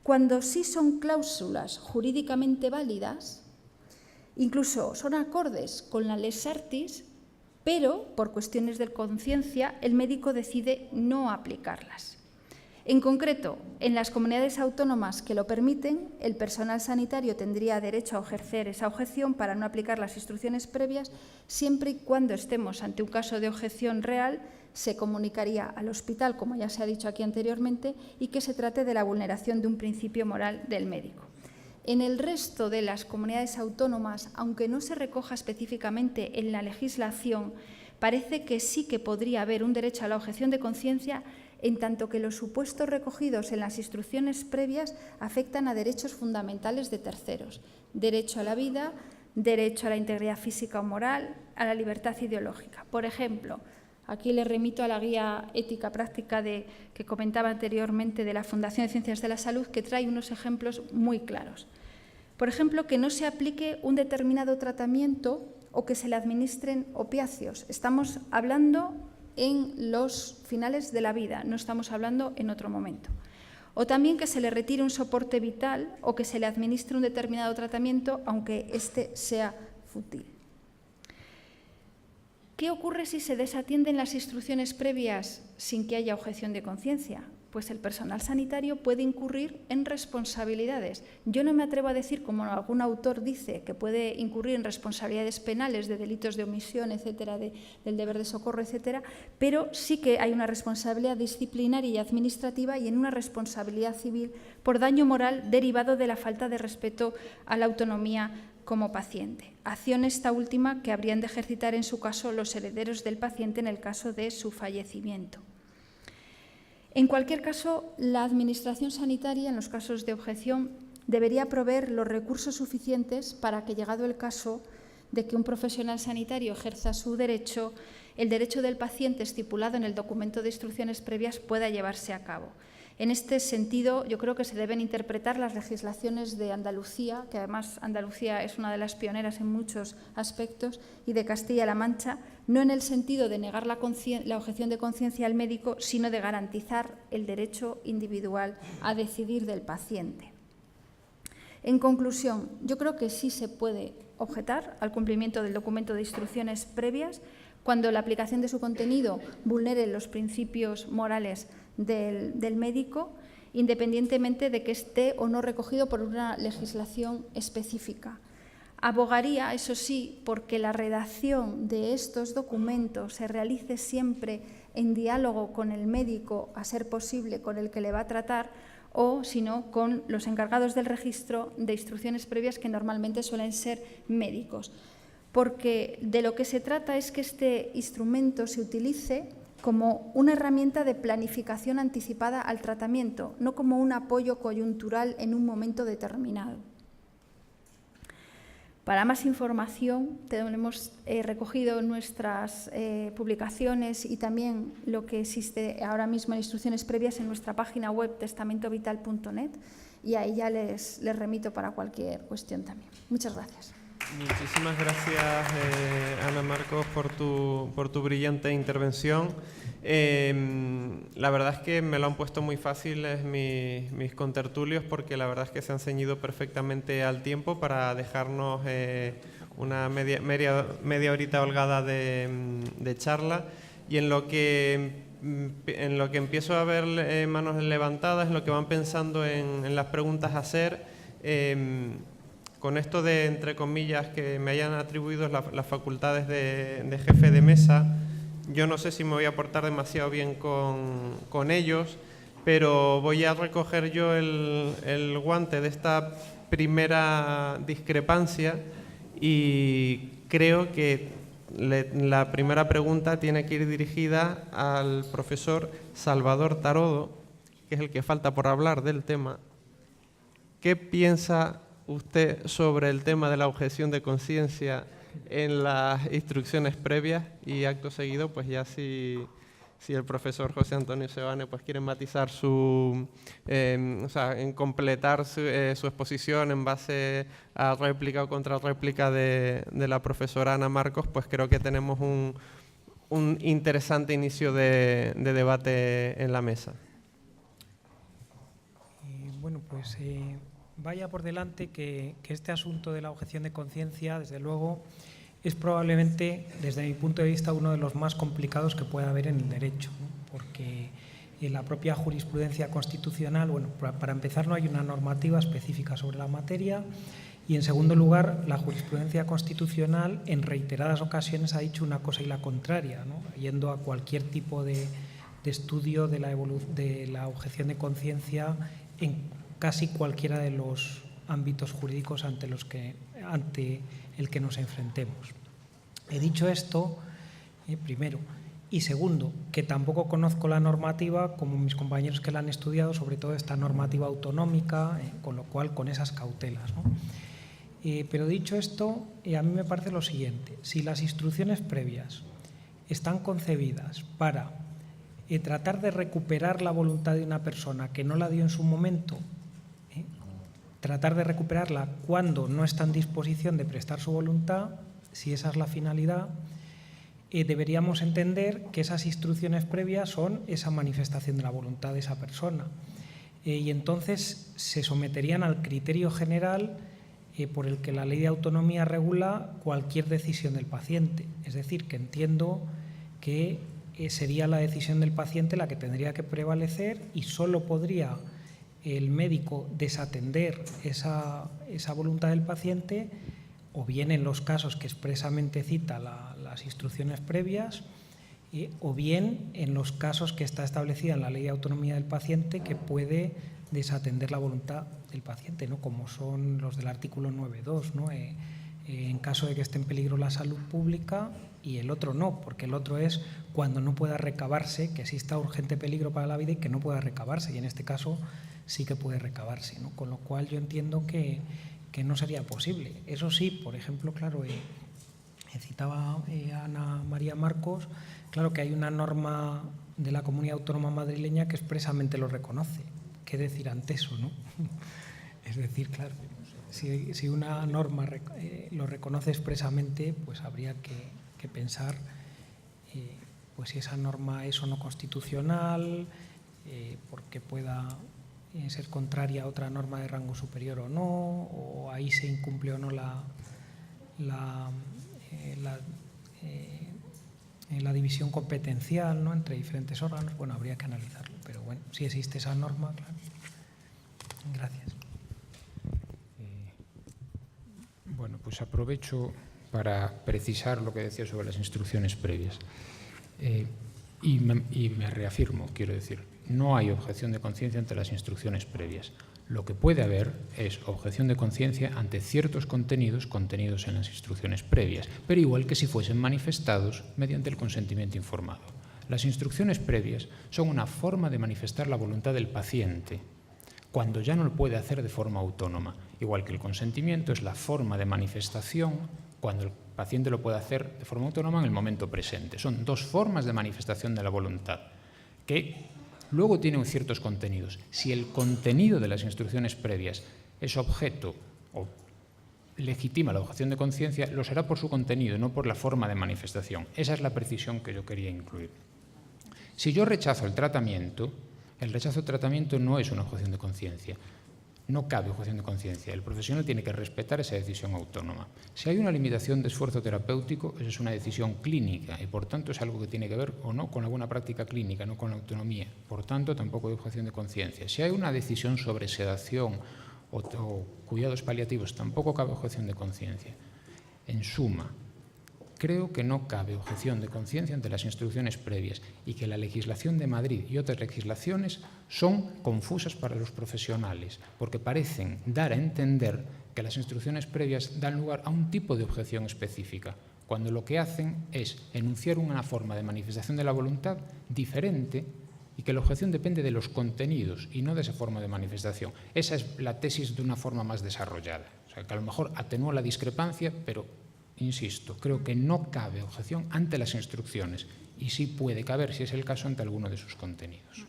[SPEAKER 5] Cuando sí son cláusulas jurídicamente válidas, incluso son acordes con la lex artis, pero por cuestiones de conciencia el médico decide no aplicarlas. En concreto, en las comunidades autónomas que lo permiten, el personal sanitario tendría derecho a ejercer esa objeción para no aplicar las instrucciones previas, siempre y cuando estemos ante un caso de objeción real, se comunicaría al hospital, como ya se ha dicho aquí anteriormente, y que se trate de la vulneración de un principio moral del médico. En el resto de las comunidades autónomas, aunque no se recoja específicamente en la legislación, parece que sí que podría haber un derecho a la objeción de conciencia, en tanto que los supuestos recogidos en las instrucciones previas afectan a derechos fundamentales de terceros: derecho a la vida, derecho a la integridad física o moral, a la libertad ideológica. Por ejemplo, aquí le remito a la guía ética práctica que comentaba anteriormente de la Fundación de Ciencias de la Salud, que trae unos ejemplos muy claros. Por ejemplo, que no se aplique un determinado tratamiento o que se le administren opiáceos. Estamos hablando en los finales de la vida, no estamos hablando en otro momento. O también que se le retire un soporte vital o que se le administre un determinado tratamiento, aunque éste sea fútil. ¿Qué ocurre si se desatienden las instrucciones previas sin que haya objeción de conciencia? Pues el personal sanitario puede incurrir en responsabilidades. Yo no me atrevo a decir, como algún autor dice, que puede incurrir en responsabilidades penales de delitos de omisión, etcétera, del deber de socorro, etcétera, pero sí que hay una responsabilidad disciplinaria y administrativa y en una responsabilidad civil por daño moral derivado de la falta de respeto a la autonomía como paciente. Acción esta última que habrían de ejercitar en su caso los herederos del paciente en el caso de su fallecimiento. En cualquier caso, la Administración sanitaria, en los casos de objeción, debería proveer los recursos suficientes para que, llegado el caso de que un profesional sanitario ejerza su derecho, el derecho del paciente estipulado en el documento de instrucciones previas pueda llevarse a cabo. En este sentido, yo creo que se deben interpretar las legislaciones de Andalucía, que además Andalucía es una de las pioneras en muchos aspectos, y de Castilla-La Mancha, no en el sentido de negar la objeción de conciencia al médico, sino de garantizar el derecho individual a decidir del paciente. En conclusión, yo creo que sí se puede objetar al cumplimiento del documento de instrucciones previas cuando la aplicación de su contenido vulnere los principios morales del médico, independientemente de que esté o no recogido por una legislación específica. Abogaría, eso sí, porque la redacción de estos documentos se realice siempre en diálogo con el médico, a ser posible con el que le va a tratar, o, si no, con los encargados del registro de instrucciones previas, que normalmente suelen ser médicos. Porque de lo que se trata es que este instrumento se utilice como una herramienta de planificación anticipada al tratamiento, no como un apoyo coyuntural en un momento determinado. Para más información, hemos recogido nuestras publicaciones y también lo que existe ahora mismo en instrucciones previas en nuestra página web testamentovital.net, y ahí ya les remito para cualquier cuestión también. Muchas gracias.
[SPEAKER 2] Muchísimas gracias, Ana Marcos, por tu brillante intervención. La verdad es que me lo han puesto muy fáciles mis contertulios, porque la verdad es que se han ceñido perfectamente al tiempo para dejarnos una media horita holgada de charla, y en lo que empiezo a ver manos levantadas, en lo que van pensando en las preguntas a hacer, con esto de, entre comillas, que me hayan atribuido las facultades de jefe de mesa, Yo no sé si me voy a portar demasiado bien con ellos, pero voy a recoger yo el guante de esta primera discrepancia y creo que la primera pregunta tiene que ir dirigida al profesor Salvador Tarodo, que es el que falta por hablar del tema. ¿Qué piensa usted sobre el tema de la objeción de conciencia en las instrucciones previas? Y acto seguido, pues ya si el profesor José Antonio Seoane pues quiere matizar en completar su exposición en base a réplica o contrarréplica de la profesora Ana Marcos, pues creo que tenemos un interesante inicio de debate en la mesa.
[SPEAKER 3] Bueno, pues vaya por delante que este asunto de la objeción de conciencia, desde luego, es probablemente, desde mi punto de vista, uno de los más complicados que pueda haber en el derecho, ¿no? Porque en la propia jurisprudencia constitucional, bueno, para empezar no hay una normativa específica sobre la materia y, en segundo lugar, la jurisprudencia constitucional en reiteradas ocasiones ha dicho una cosa y la contraria, ¿no? Yendo a cualquier tipo de estudio de la objeción de conciencia en casi cualquiera de los ámbitos jurídicos ante el que nos enfrentemos. He dicho esto, primero, y segundo, que tampoco conozco la normativa como mis compañeros que la han estudiado, sobre todo esta normativa autonómica, con lo cual con esas cautelas, ¿no? Pero dicho esto, a mí me parece lo siguiente: si las instrucciones previas están concebidas para tratar de recuperar la voluntad de una persona que no la dio en su momento, tratar de recuperarla cuando no está en disposición de prestar su voluntad, si esa es la finalidad, deberíamos entender que esas instrucciones previas son esa manifestación de la voluntad de esa persona. Y entonces se someterían al criterio general por el que la ley de autonomía regula cualquier decisión del paciente. Es decir, que entiendo que sería la decisión del paciente la que tendría que prevalecer y solo podría el médico desatender esa voluntad del paciente, o bien en los casos que expresamente cita las instrucciones previas, o bien en los casos que está establecida en la Ley de Autonomía del Paciente, que puede desatender la voluntad del paciente, ¿no? Como son los del artículo 9.2, ¿no? En caso de que esté en peligro la salud pública, y el otro no, porque el otro es cuando no pueda recabarse, que exista urgente peligro para la vida y que no pueda recabarse, y en este caso sí que puede recabarse, ¿no? Con lo cual yo entiendo que no sería posible. Eso sí, por ejemplo, claro, citaba Ana María Marcos, claro que hay una norma de la Comunidad Autónoma Madrileña que expresamente lo reconoce. ¿Qué decir ante eso, no? Es decir, claro, si una norma lo reconoce expresamente, pues habría que pensar pues si esa norma es o no constitucional, porque pueda ser contraria a otra norma de rango superior o no, o ahí se incumple o no la división competencial, ¿no?, entre diferentes órganos. Bueno, habría que analizarlo, pero bueno, si existe esa norma, claro. Gracias.
[SPEAKER 4] Bueno, pues aprovecho para precisar lo que decía sobre las instrucciones previas. Y me reafirmo, quiero decir, no hay objeción de conciencia ante las instrucciones previas. Lo que puede haber es objeción de conciencia ante ciertos contenidos contenidos en las instrucciones previas, pero igual que si fuesen manifestados mediante el consentimiento informado. Las instrucciones previas son una forma de manifestar la voluntad del paciente cuando ya no lo puede hacer de forma autónoma, igual que el consentimiento es la forma de manifestación cuando el paciente lo puede hacer de forma autónoma en el momento presente. Son dos formas de manifestación de la voluntad que luego tienen ciertos contenidos. Si el contenido de las instrucciones previas es objeto o legitima la objeción de conciencia, lo será por su contenido, no por la forma de manifestación. Esa es la precisión que yo quería incluir. Si yo rechazo el tratamiento, el rechazo del tratamiento no es una objeción de conciencia. No cabe objeción de conciencia. El profesional tiene que respetar esa decisión autónoma. Si hay una limitación de esfuerzo terapéutico, esa es una decisión clínica y, por tanto, es algo que tiene que ver o no con alguna práctica clínica, no con la autonomía. Por tanto, tampoco hay objeción de conciencia. Si hay una decisión sobre sedación o cuidados paliativos, tampoco cabe objeción de conciencia. En suma, creo que no cabe objeción de conciencia ante las instrucciones previas y que la legislación de Madrid y otras legislaciones son confusas para los profesionales, porque parecen dar a entender que las instrucciones previas dan lugar a un tipo de objeción específica, cuando lo que hacen es enunciar una forma de manifestación de la voluntad diferente y que la objeción depende de los contenidos y no de esa forma de manifestación. Esa es la tesis de una forma más desarrollada. O sea, que a lo mejor atenúa la discrepancia, pero, insisto, creo que no cabe objeción ante las instrucciones y sí puede caber, si es el caso, ante alguno de sus contenidos.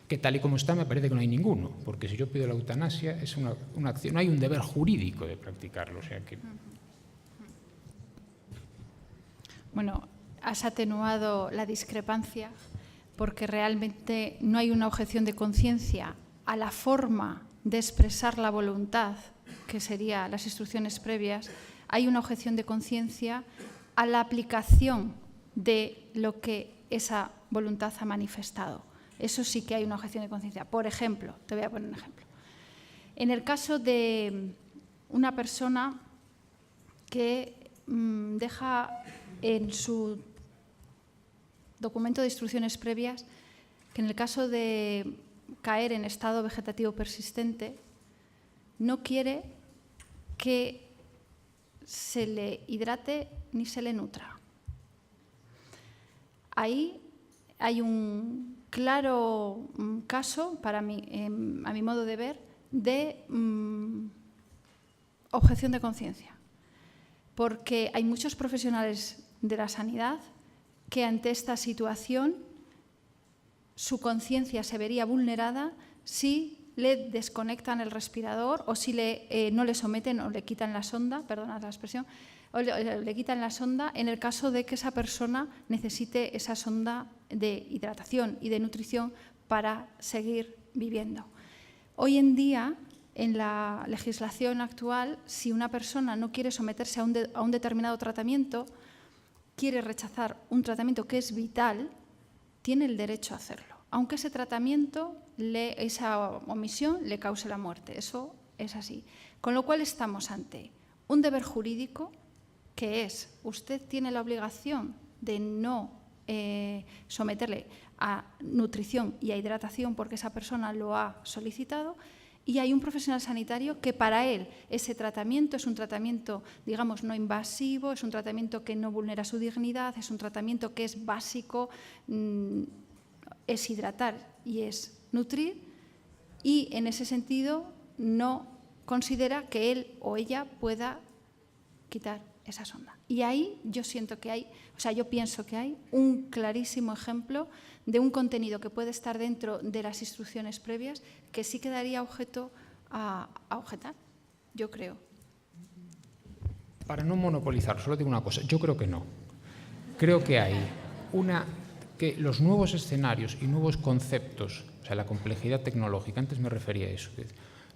[SPEAKER 4] Que tal y como está me parece que no hay ninguno, porque si yo pido la eutanasia es una acción, no hay un deber jurídico de practicarlo. O sea que...
[SPEAKER 5] Bueno, has atenuado la discrepancia porque realmente no hay una objeción de conciencia a la forma de expresar la voluntad, que serían las instrucciones previas. Hay una objeción de conciencia a la aplicación de lo que esa voluntad ha manifestado. Eso sí que hay una objeción de conciencia. Por ejemplo, te voy a poner un ejemplo. En el caso de una persona que deja en su documento de instrucciones previas que en el caso de caer en estado vegetativo persistente no quiere que se le hidrate ni se le nutra. Ahí hay un claro caso, para mí, a mi modo de ver, de objeción de conciencia, porque hay muchos profesionales de la sanidad que ante esta situación su conciencia se vería vulnerada si le desconectan el respirador o si no le someten o le quitan la sonda, perdonad la expresión, o le quitan la sonda en el caso de que esa persona necesite esa sonda de hidratación y de nutrición para seguir viviendo. Hoy en día, en la legislación actual, si una persona no quiere someterse a un determinado tratamiento, quiere rechazar un tratamiento que es vital, tiene el derecho a hacerlo, aunque ese tratamiento, esa omisión, le cause la muerte. Eso es así. Con lo cual estamos ante un deber jurídico que es, usted tiene la obligación de no someterle a nutrición y a hidratación porque esa persona lo ha solicitado, y hay un profesional sanitario que para él ese tratamiento es un tratamiento, digamos, no invasivo, es un tratamiento que no vulnera su dignidad, es un tratamiento que es básico, es hidratar y es nutrir, y en ese sentido no considera que él o ella pueda quitar esa sonda. Y ahí yo siento que hay, yo pienso que hay un clarísimo ejemplo de un contenido que puede estar dentro de las instrucciones previas que sí quedaría objeto a objetar, yo creo.
[SPEAKER 4] Para no monopolizar, solo digo una cosa, yo creo que no. Creo que hay que los nuevos escenarios y nuevos conceptos, o sea, la complejidad tecnológica, antes me refería a eso,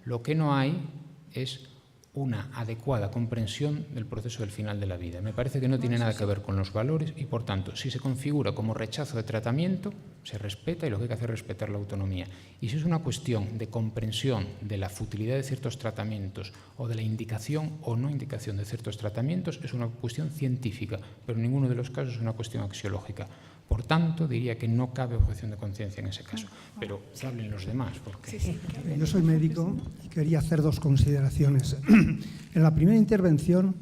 [SPEAKER 4] lo que no hay es una adecuada comprensión del proceso del final de la vida. Me parece que no tiene nada que ver con los valores y, por tanto, si se configura como rechazo de tratamiento, se respeta y lo que hay que hacer es respetar la autonomía. Y si es una cuestión de comprensión de la futilidad de ciertos tratamientos o de la indicación o no indicación de ciertos tratamientos, es una cuestión científica, pero en ninguno de los casos es una cuestión axiológica. Por tanto, diría que no cabe objeción de conciencia en ese caso. Pero que hablen los demás. Porque...
[SPEAKER 6] Sí. Yo soy médico y quería hacer dos consideraciones. En la primera intervención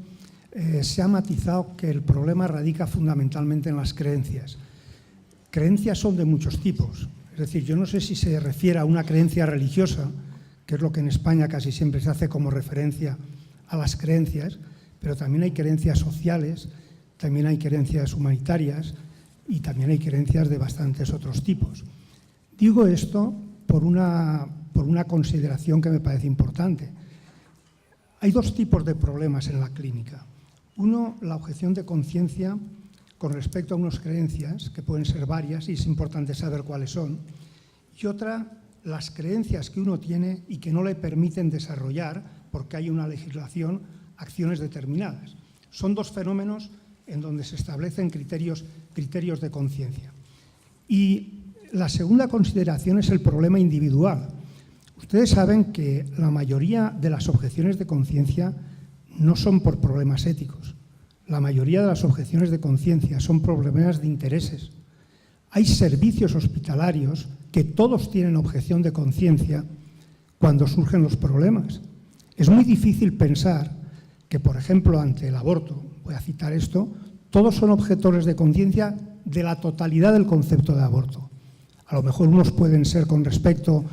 [SPEAKER 6] se ha matizado que el problema radica fundamentalmente en las creencias. Creencias son de muchos tipos. Es decir, yo no sé si se refiere a una creencia religiosa, que es lo que en España casi siempre se hace como referencia a las creencias, pero también hay creencias sociales, también hay creencias humanitarias, y también hay creencias de bastantes otros tipos. Digo esto por una consideración que me parece importante. Hay dos tipos de problemas en la clínica. Uno, la objeción de conciencia con respecto a unas creencias, que pueden ser varias y es importante saber cuáles son. Y otra, las creencias que uno tiene y que no le permiten desarrollar, porque hay una legislación, acciones determinadas. Son dos fenómenos en donde se establecen criterios de conciencia. Y la segunda consideración es el problema individual. Ustedes saben que la mayoría de las objeciones de conciencia no son por problemas éticos. La mayoría de las objeciones de conciencia son problemas de intereses. Hay servicios hospitalarios que todos tienen objeción de conciencia cuando surgen los problemas. Es muy difícil pensar que, por ejemplo, ante el aborto, voy a citar esto, todos son objetores de conciencia de la totalidad del concepto de aborto. A lo mejor unos pueden ser con respecto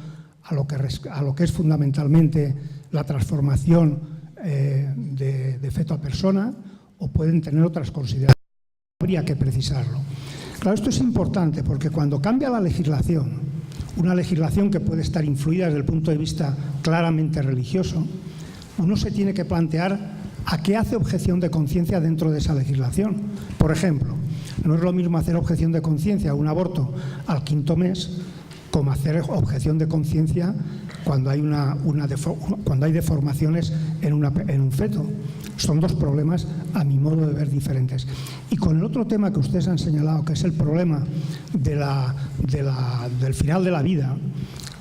[SPEAKER 6] a lo que es fundamentalmente la transformación de feto a persona, o pueden tener otras consideraciones. Habría que precisarlo. Claro, esto es importante porque cuando cambia la legislación, una legislación que puede estar influida desde el punto de vista claramente religioso, uno se tiene que plantear a qué hace objeción de conciencia dentro de esa legislación. Por ejemplo, no es lo mismo hacer objeción de conciencia a un aborto al 5º mes como hacer objeción de conciencia cuando hay cuando hay deformaciones en un feto. Son dos problemas, a mi modo de ver, diferentes. Y con el otro tema que ustedes han señalado, que es el problema del final de la vida,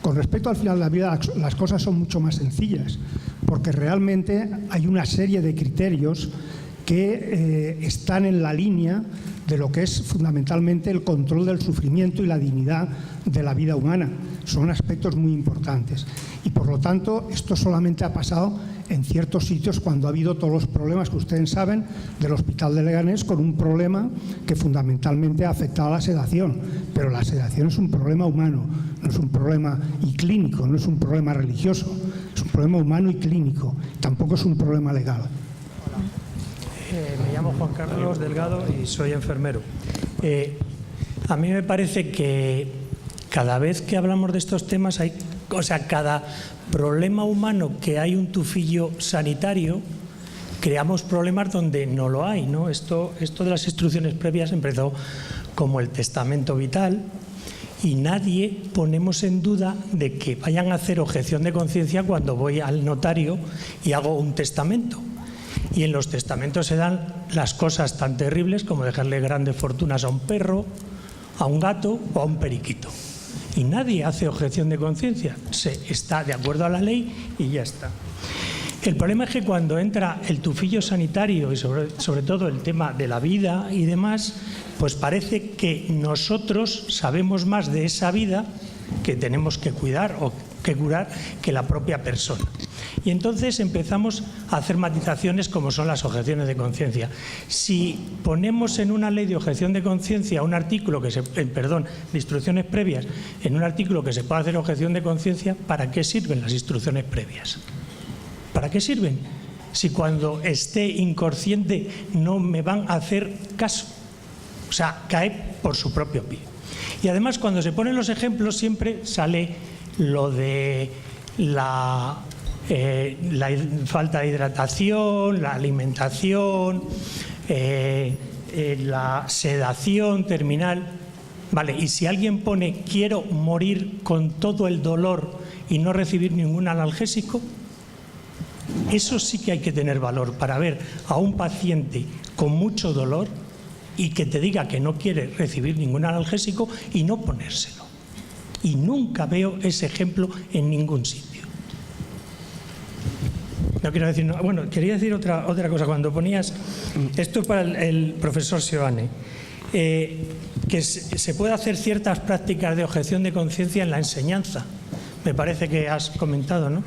[SPEAKER 6] con respecto al final de la vida las cosas son mucho más sencillas, porque realmente hay una serie de criterios que están en la línea de lo que es fundamentalmente el control del sufrimiento y la dignidad de la vida humana. Son aspectos muy importantes. Y por lo tanto, esto solamente ha pasado en ciertos sitios cuando ha habido todos los problemas que ustedes saben del Hospital de Leganés, con un problema que fundamentalmente ha afectado a la sedación. Pero la sedación es un problema humano, no es un problema y clínico, no es un problema religioso, es un problema humano y clínico, tampoco es un problema legal.
[SPEAKER 7] Me llamo Juan Carlos Delgado y soy enfermero. A mí me parece que cada vez que hablamos de estos temas, cada problema humano que hay un tufillo sanitario, creamos problemas donde no lo hay, ¿no? Esto de las instrucciones previas empezó como el testamento vital y nadie ponemos en duda de que vayan a hacer objeción de conciencia cuando voy al notario y hago un testamento. Y en los testamentos se dan las cosas tan terribles como dejarle grandes fortunas a un perro, a un gato o a un periquito. Y nadie hace objeción de conciencia, se está de acuerdo a la ley y ya está. El problema es que cuando entra el tufillo sanitario y sobre todo el tema de la vida y demás, pues parece que nosotros sabemos más de esa vida que tenemos que cuidar o que curar que la propia persona. Y entonces empezamos a hacer matizaciones como son las objeciones de conciencia. Si ponemos en una ley de objeción de conciencia un artículo de instrucciones previas, en un artículo que se puede hacer objeción de conciencia, ¿para qué sirven las instrucciones previas? ¿Para qué sirven? Si cuando esté inconsciente no me van a hacer caso. O sea, cae por su propio pie. Y además, cuando se ponen los ejemplos, siempre sale lo de la falta de hidratación, la alimentación, la sedación terminal. Vale, y si alguien pone quiero morir con todo el dolor y no recibir ningún analgésico, eso sí que hay que tener valor para ver a un paciente con mucho dolor y que te diga que no quiere recibir ningún analgésico y no ponérselo. Y nunca veo ese ejemplo en ningún sitio. No quiero decir, no, bueno, quería decir otra cosa. Cuando ponías, esto es para el profesor Seoane, que se puede hacer ciertas prácticas de objeción de conciencia en la enseñanza. Me parece que has comentado, ¿no?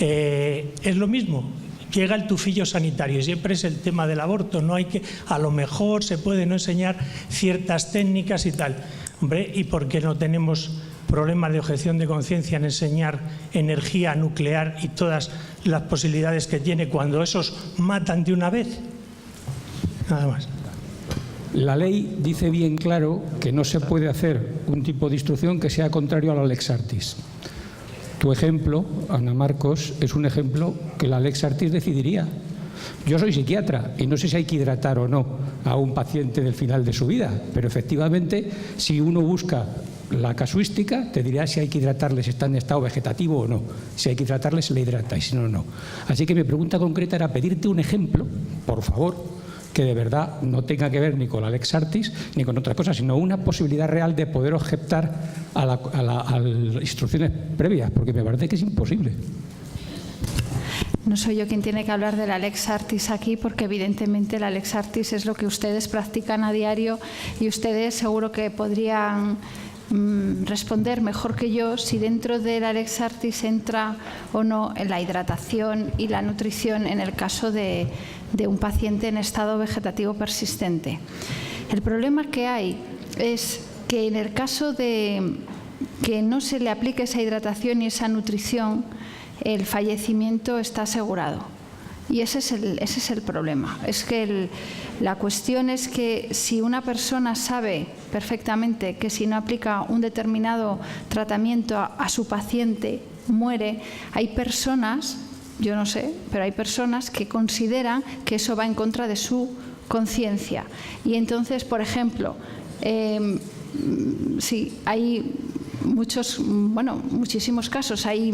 [SPEAKER 7] Es lo mismo. Llega el tufillo sanitario y siempre es el tema del aborto. No hay que, a lo mejor se puede no enseñar ciertas técnicas y tal. Hombre, ¿y por qué no tenemos problemas de objeción de conciencia en enseñar energía nuclear y todas las posibilidades que tiene cuando esos matan de una vez? Nada más.
[SPEAKER 8] La ley dice bien claro que no se puede hacer un tipo de instrucción que sea contrario a la lex artis. Tu ejemplo, Ana Marcos, es un ejemplo que la lex artis decidiría. Yo soy psiquiatra y no sé si hay que hidratar o no a un paciente del final de su vida, pero efectivamente, si uno busca la casuística, te dirá si hay que hidratarle, si está en estado vegetativo o no. Si hay que hidratarle, se le hidrata y si no, no. Así que mi pregunta concreta era pedirte un ejemplo, por favor, que de verdad no tenga que ver ni con la lex artis ni con otras cosas, sino una posibilidad real de poder objetar a las instrucciones previas, porque me parece que es imposible.
[SPEAKER 5] No soy yo quien tiene que hablar de la Lex Artis aquí, porque evidentemente la Lex Artis es lo que ustedes practican a diario y ustedes seguro que podrían responder mejor que yo si dentro de la Lex Artis entra o no en la hidratación y la nutrición en el caso de un paciente en estado vegetativo persistente. El problema que hay es que en el caso de que no se le aplique esa hidratación y esa nutrición, el fallecimiento está asegurado. Y ese es el problema. Es que la cuestión es que si una persona sabe perfectamente que si no aplica un determinado tratamiento a su paciente, muere, hay personas, yo no sé, pero hay personas que consideran que eso va en contra de su conciencia. Y entonces, por ejemplo, sí, hay muchísimos casos. Hay,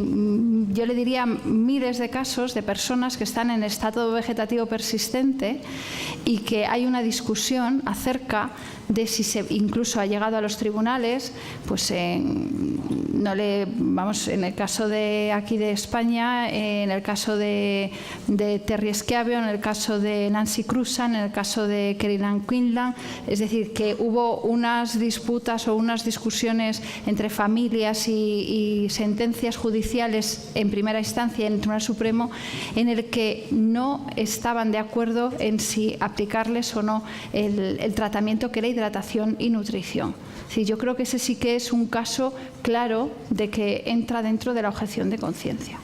[SPEAKER 5] yo le diría, miles de casos de personas que están en estado vegetativo persistente y que hay una discusión acerca de si incluso ha llegado a los tribunales, pues en el caso de aquí de España, en el caso de Terry Schiavone, en el caso de Nancy Cruzan, en el caso de Kerinan Quinlan, es decir, que hubo unas disputas o unas discusiones entre familias y sentencias judiciales en primera instancia en el Tribunal Supremo en el que no estaban de acuerdo en si aplicarles o no el tratamiento que era hidratación y nutrición. Sí, yo creo que ese sí que es un caso claro de que entra dentro de la objeción de conciencia,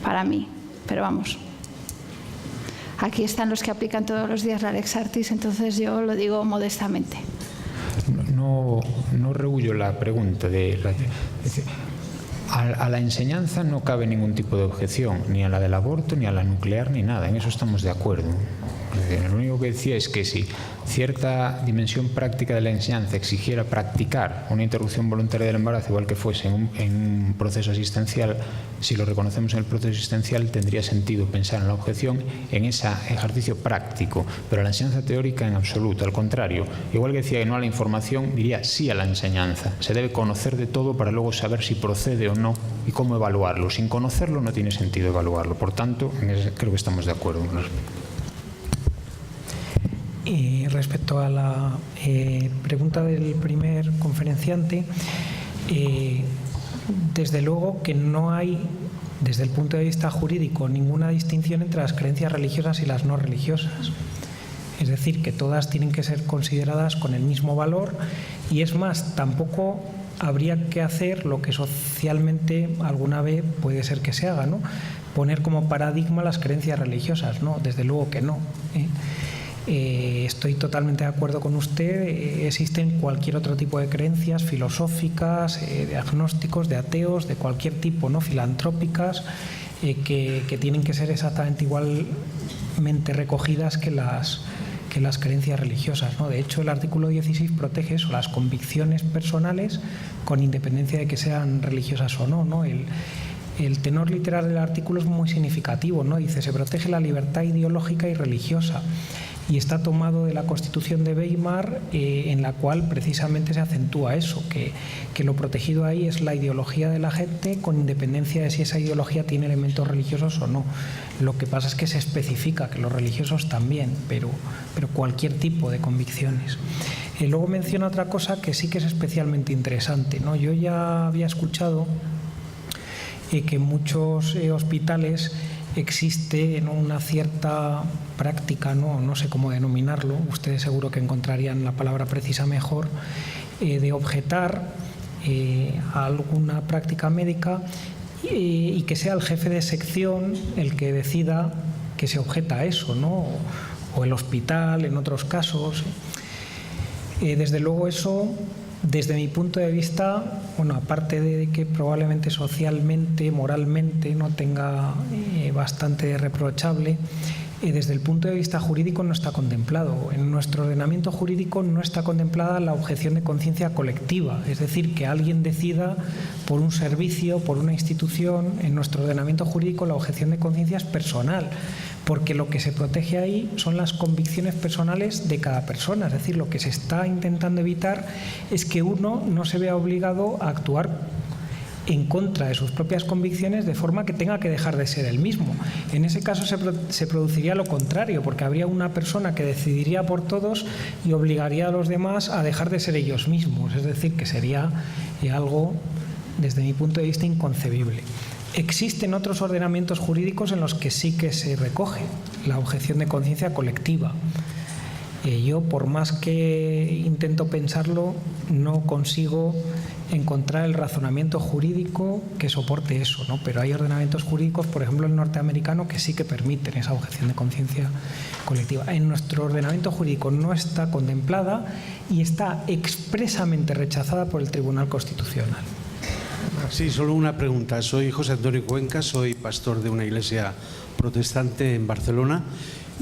[SPEAKER 5] para mí, pero vamos. Aquí están los que aplican todos los días la Lex Artis, entonces yo lo digo modestamente.
[SPEAKER 4] No rehuyo la pregunta. A la enseñanza no cabe ningún tipo de objeción, ni a la del aborto, ni a la nuclear, ni nada. En eso estamos de acuerdo. Lo único que decía es que si cierta dimensión práctica de la enseñanza exigiera practicar una interrupción voluntaria del embarazo, igual que fuese en un proceso asistencial, si lo reconocemos en el proceso asistencial, tendría sentido pensar en la objeción en ese ejercicio práctico, pero la enseñanza teórica en absoluto. Al contrario, igual que decía que no a la información, diría sí a la enseñanza. Se debe conocer de todo para luego saber si procede o no y cómo evaluarlo. Sin conocerlo no tiene sentido evaluarlo. Por tanto, creo que estamos de acuerdo con eso.
[SPEAKER 3] Respecto a la pregunta del primer conferenciante, desde luego que no hay, desde el punto de vista jurídico, ninguna distinción entre las creencias religiosas y las no religiosas. Es decir, que todas tienen que ser consideradas con el mismo valor y, es más, tampoco habría que hacer lo que socialmente alguna vez puede ser que se haga, ¿no? Poner como paradigma las creencias religiosas, ¿no? Desde luego que no. Estoy totalmente de acuerdo con usted. Existen cualquier otro tipo de creencias filosóficas, de agnósticos, de ateos, de cualquier tipo, ¿no? Filantrópicas, que tienen que ser exactamente igualmente recogidas que las creencias religiosas, ¿no? De hecho, el artículo 16 protege eso, las convicciones personales, con independencia de que sean religiosas o no, ¿no? El tenor literal del artículo es muy significativo, ¿no? Dice: se protege la libertad ideológica y religiosa. Y está tomado de la Constitución de Weimar, en la cual precisamente se acentúa eso, que lo protegido ahí es la ideología de la gente, con independencia de si esa ideología tiene elementos religiosos o no. Lo que pasa es que se especifica que los religiosos también, pero cualquier tipo de convicciones. Luego menciona otra cosa que sí que es especialmente interesante, ¿no? Yo ya había escuchado que en muchos hospitales existe, ¿no?, una cierta práctica, no sé cómo denominarlo, ustedes seguro que encontrarían la palabra precisa mejor, de objetar a alguna práctica médica y que sea el jefe de sección el que decida que se objeta a eso, ¿no? O el hospital en otros casos. Desde luego eso, desde mi punto de vista, bueno, aparte de que probablemente socialmente, moralmente no tenga bastante reprochable, desde el punto de vista jurídico no está contemplado. En nuestro ordenamiento jurídico no está contemplada la objeción de conciencia colectiva, es decir, que alguien decida por un servicio, por una institución. En nuestro ordenamiento jurídico la objeción de conciencia es personal, porque lo que se protege ahí son las convicciones personales de cada persona. Es decir, lo que se está intentando evitar es que uno no se vea obligado a actuar en contra de sus propias convicciones de forma que tenga que dejar de ser él mismo. En ese caso se produciría lo contrario, porque habría una persona que decidiría por todos y obligaría a los demás a dejar de ser ellos mismos, es decir, que sería algo, desde mi punto de vista, inconcebible. Existen otros ordenamientos jurídicos en los que sí que se recoge la objeción de conciencia colectiva. Yo, por más que intento pensarlo, no consigo encontrar el razonamiento jurídico que soporte eso, ¿no? Pero hay ordenamientos jurídicos, por ejemplo el norteamericano, que sí que permiten esa objeción de conciencia colectiva. En nuestro ordenamiento jurídico no está contemplada y está expresamente rechazada por el Tribunal Constitucional.
[SPEAKER 9] Sí, solo una pregunta. Soy José Antonio Cuenca, soy pastor de una iglesia protestante en Barcelona.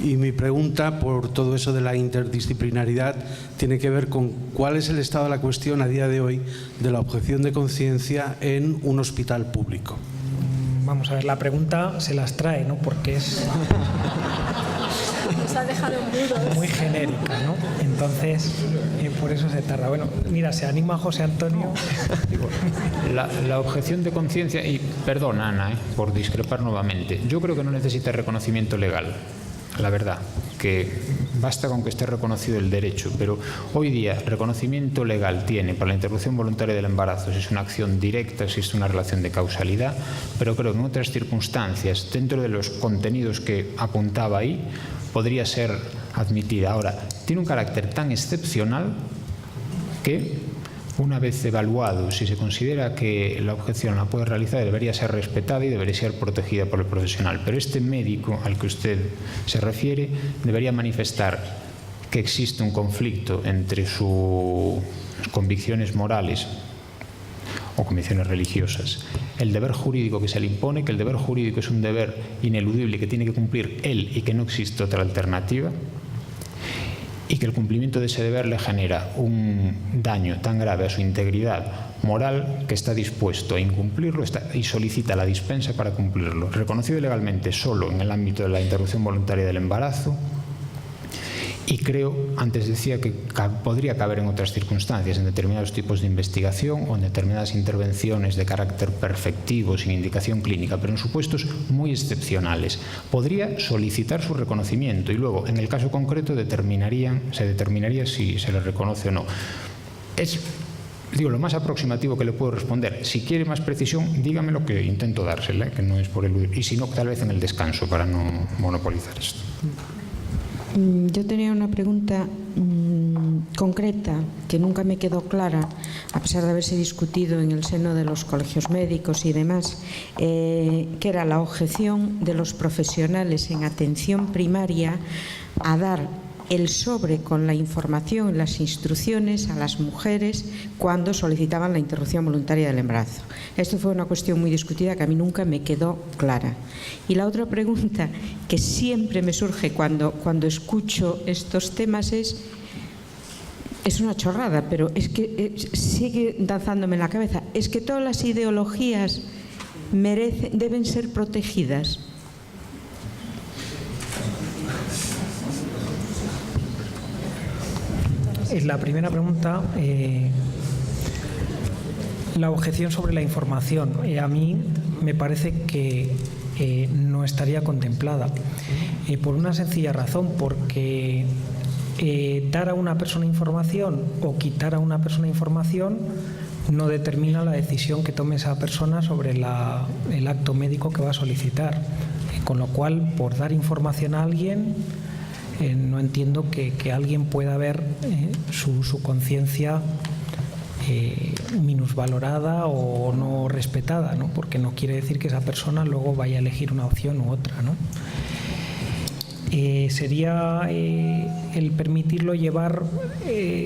[SPEAKER 9] Y mi pregunta, por todo eso de la interdisciplinaridad, tiene que ver con cuál es el estado de la cuestión a día de hoy de la objeción de conciencia en un hospital público.
[SPEAKER 3] Vamos a ver, la pregunta se las trae, ¿no? Porque es
[SPEAKER 5] Nos ha dejado mudos.
[SPEAKER 3] muy genérica, ¿no? Entonces, por eso se tarda. Bueno, mira, se anima José Antonio.
[SPEAKER 4] La objeción de conciencia, y perdón, Ana, por discrepar nuevamente, yo creo que no necesita reconocimiento legal. La verdad, que basta con que esté reconocido el derecho, pero hoy día reconocimiento legal tiene para la interrupción voluntaria del embarazo si es una acción directa, si es una relación de causalidad, pero creo que en otras circunstancias, dentro de los contenidos que apuntaba ahí, podría ser admitida. Ahora, tiene un carácter tan excepcional que, una vez evaluado, si se considera que la objeción la puede realizar, debería ser respetada y debería ser protegida por el profesional. Pero este médico al que usted se refiere debería manifestar que existe un conflicto entre sus convicciones morales o convicciones religiosas, el deber jurídico que se le impone, que el deber jurídico es un deber ineludible que tiene que cumplir él y que no existe otra alternativa, y que el cumplimiento de ese deber le genera un daño tan grave a su integridad moral que está dispuesto a incumplirlo y solicita la dispensa para cumplirlo, reconocido legalmente solo en el ámbito de la interrupción voluntaria del embarazo. Y creo, antes decía que podría caber en otras circunstancias, en determinados tipos de investigación o en determinadas intervenciones de carácter perfectivo, sin indicación clínica, pero en supuestos muy excepcionales. Podría solicitar su reconocimiento y luego, en el caso concreto, se determinaría si se le reconoce o no. Es, lo más aproximativo que le puedo responder. Si quiere más precisión, dígame lo que intento dársela, que no es por eludir. Y si no, tal vez en el descanso, para no monopolizar esto.
[SPEAKER 10] Yo tenía una pregunta concreta que nunca me quedó clara, a pesar de haberse discutido en el seno de los colegios médicos y demás, que era la objeción de los profesionales en atención primaria a dar el sobre con la información y las instrucciones a las mujeres cuando solicitaban la interrupción voluntaria del embarazo. Esto fue una cuestión muy discutida que a mí nunca me quedó clara. Y la otra pregunta que siempre me surge cuando escucho estos temas es una chorrada, pero es que sigue danzándome en la cabeza. Es que todas las ideologías deben ser protegidas.
[SPEAKER 3] La primera pregunta, la objeción sobre la información. A mí me parece que no estaría contemplada, por una sencilla razón, porque dar a una persona información o quitar a una persona información no determina la decisión que tome esa persona sobre el acto médico que va a solicitar. Con lo cual, por dar información a alguien, no entiendo que alguien pueda ver su conciencia minusvalorada o no respetada, ¿no? Porque no quiere decir que esa persona luego vaya a elegir una opción u otra, ¿no? Sería el permitirlo llevar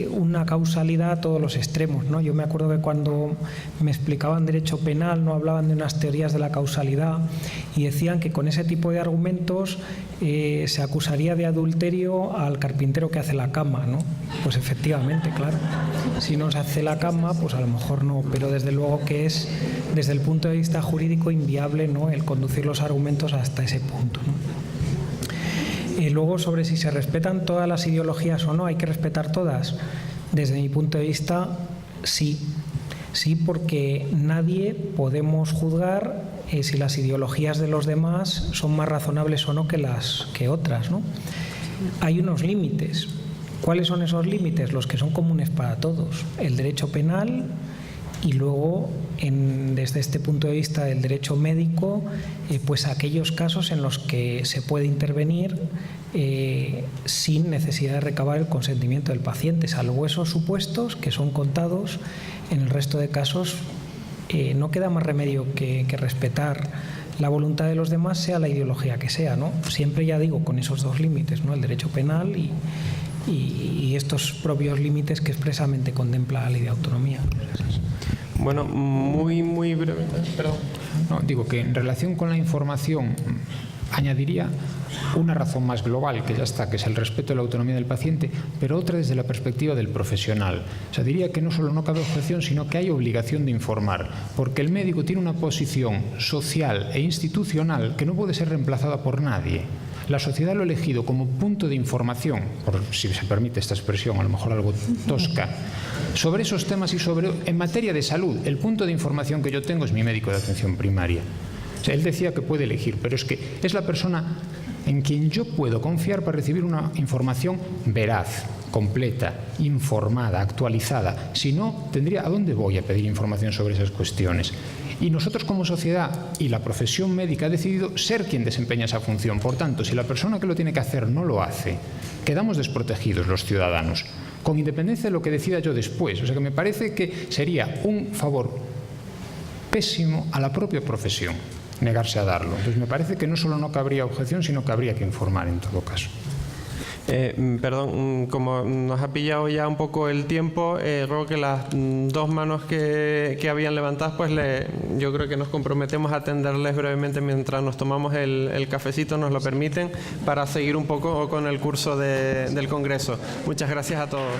[SPEAKER 3] una causalidad a todos los extremos, ¿no? Yo me acuerdo que cuando me explicaban derecho penal no hablaban de unas teorías de la causalidad y decían que con ese tipo de argumentos se acusaría de adulterio al carpintero que hace la cama, ¿no? Pues efectivamente, claro, si no se hace la cama, pues a lo mejor no, pero desde luego que es, desde el punto de vista jurídico, inviable, ¿no?, el conducir los argumentos hasta ese punto, ¿no? Luego, sobre si se respetan todas las ideologías o no, ¿hay que respetar todas? Desde mi punto de vista, sí. Sí, porque nadie podemos juzgar si las ideologías de los demás son más razonables o no que otras, ¿no? Hay unos límites. ¿Cuáles son esos límites? Los que son comunes para todos. El derecho penal y luego, desde este punto de vista del derecho médico, pues aquellos casos en los que se puede intervenir sin necesidad de recabar el consentimiento del paciente, salvo esos supuestos que son contados. En el resto de casos no queda más remedio que respetar la voluntad de los demás, sea la ideología que sea, ¿no? Siempre, ya digo, con esos dos límites, ¿no? El derecho penal y estos propios límites que expresamente contempla la ley de autonomía.
[SPEAKER 2] Bueno, muy breve. Perdón.
[SPEAKER 4] No, digo que en relación con la información añadiría una razón más global, que ya está, que es el respeto a la autonomía del paciente, pero otra desde la perspectiva del profesional. O sea, diría que no solo no cabe objeción, sino que hay obligación de informar, porque el médico tiene una posición social e institucional que no puede ser reemplazada por nadie. La sociedad lo ha elegido como punto de información, por si se permite esta expresión, a lo mejor algo tosca, sobre esos temas y en materia de salud. El punto de información que yo tengo es mi médico de atención primaria. O sea, él decía que puede elegir, pero es que es la persona en quien yo puedo confiar para recibir una información veraz, completa, informada, actualizada. Si no, ¿a dónde voy a pedir información sobre esas cuestiones? Y nosotros como sociedad y la profesión médica ha decidido ser quien desempeña esa función. Por tanto, si la persona que lo tiene que hacer no lo hace, quedamos desprotegidos los ciudadanos, con independencia de lo que decida yo después. O sea que me parece que sería un favor pésimo a la propia profesión negarse a darlo. Entonces me parece que no solo no cabría objeción, sino que habría que informar en todo caso.
[SPEAKER 2] Perdón, como nos ha pillado ya un poco el tiempo, ruego que las dos manos que habían levantadas, pues yo creo que nos comprometemos a atenderles brevemente mientras nos tomamos el cafecito, nos lo permiten, para seguir un poco con el curso del Congreso. Muchas gracias a todos.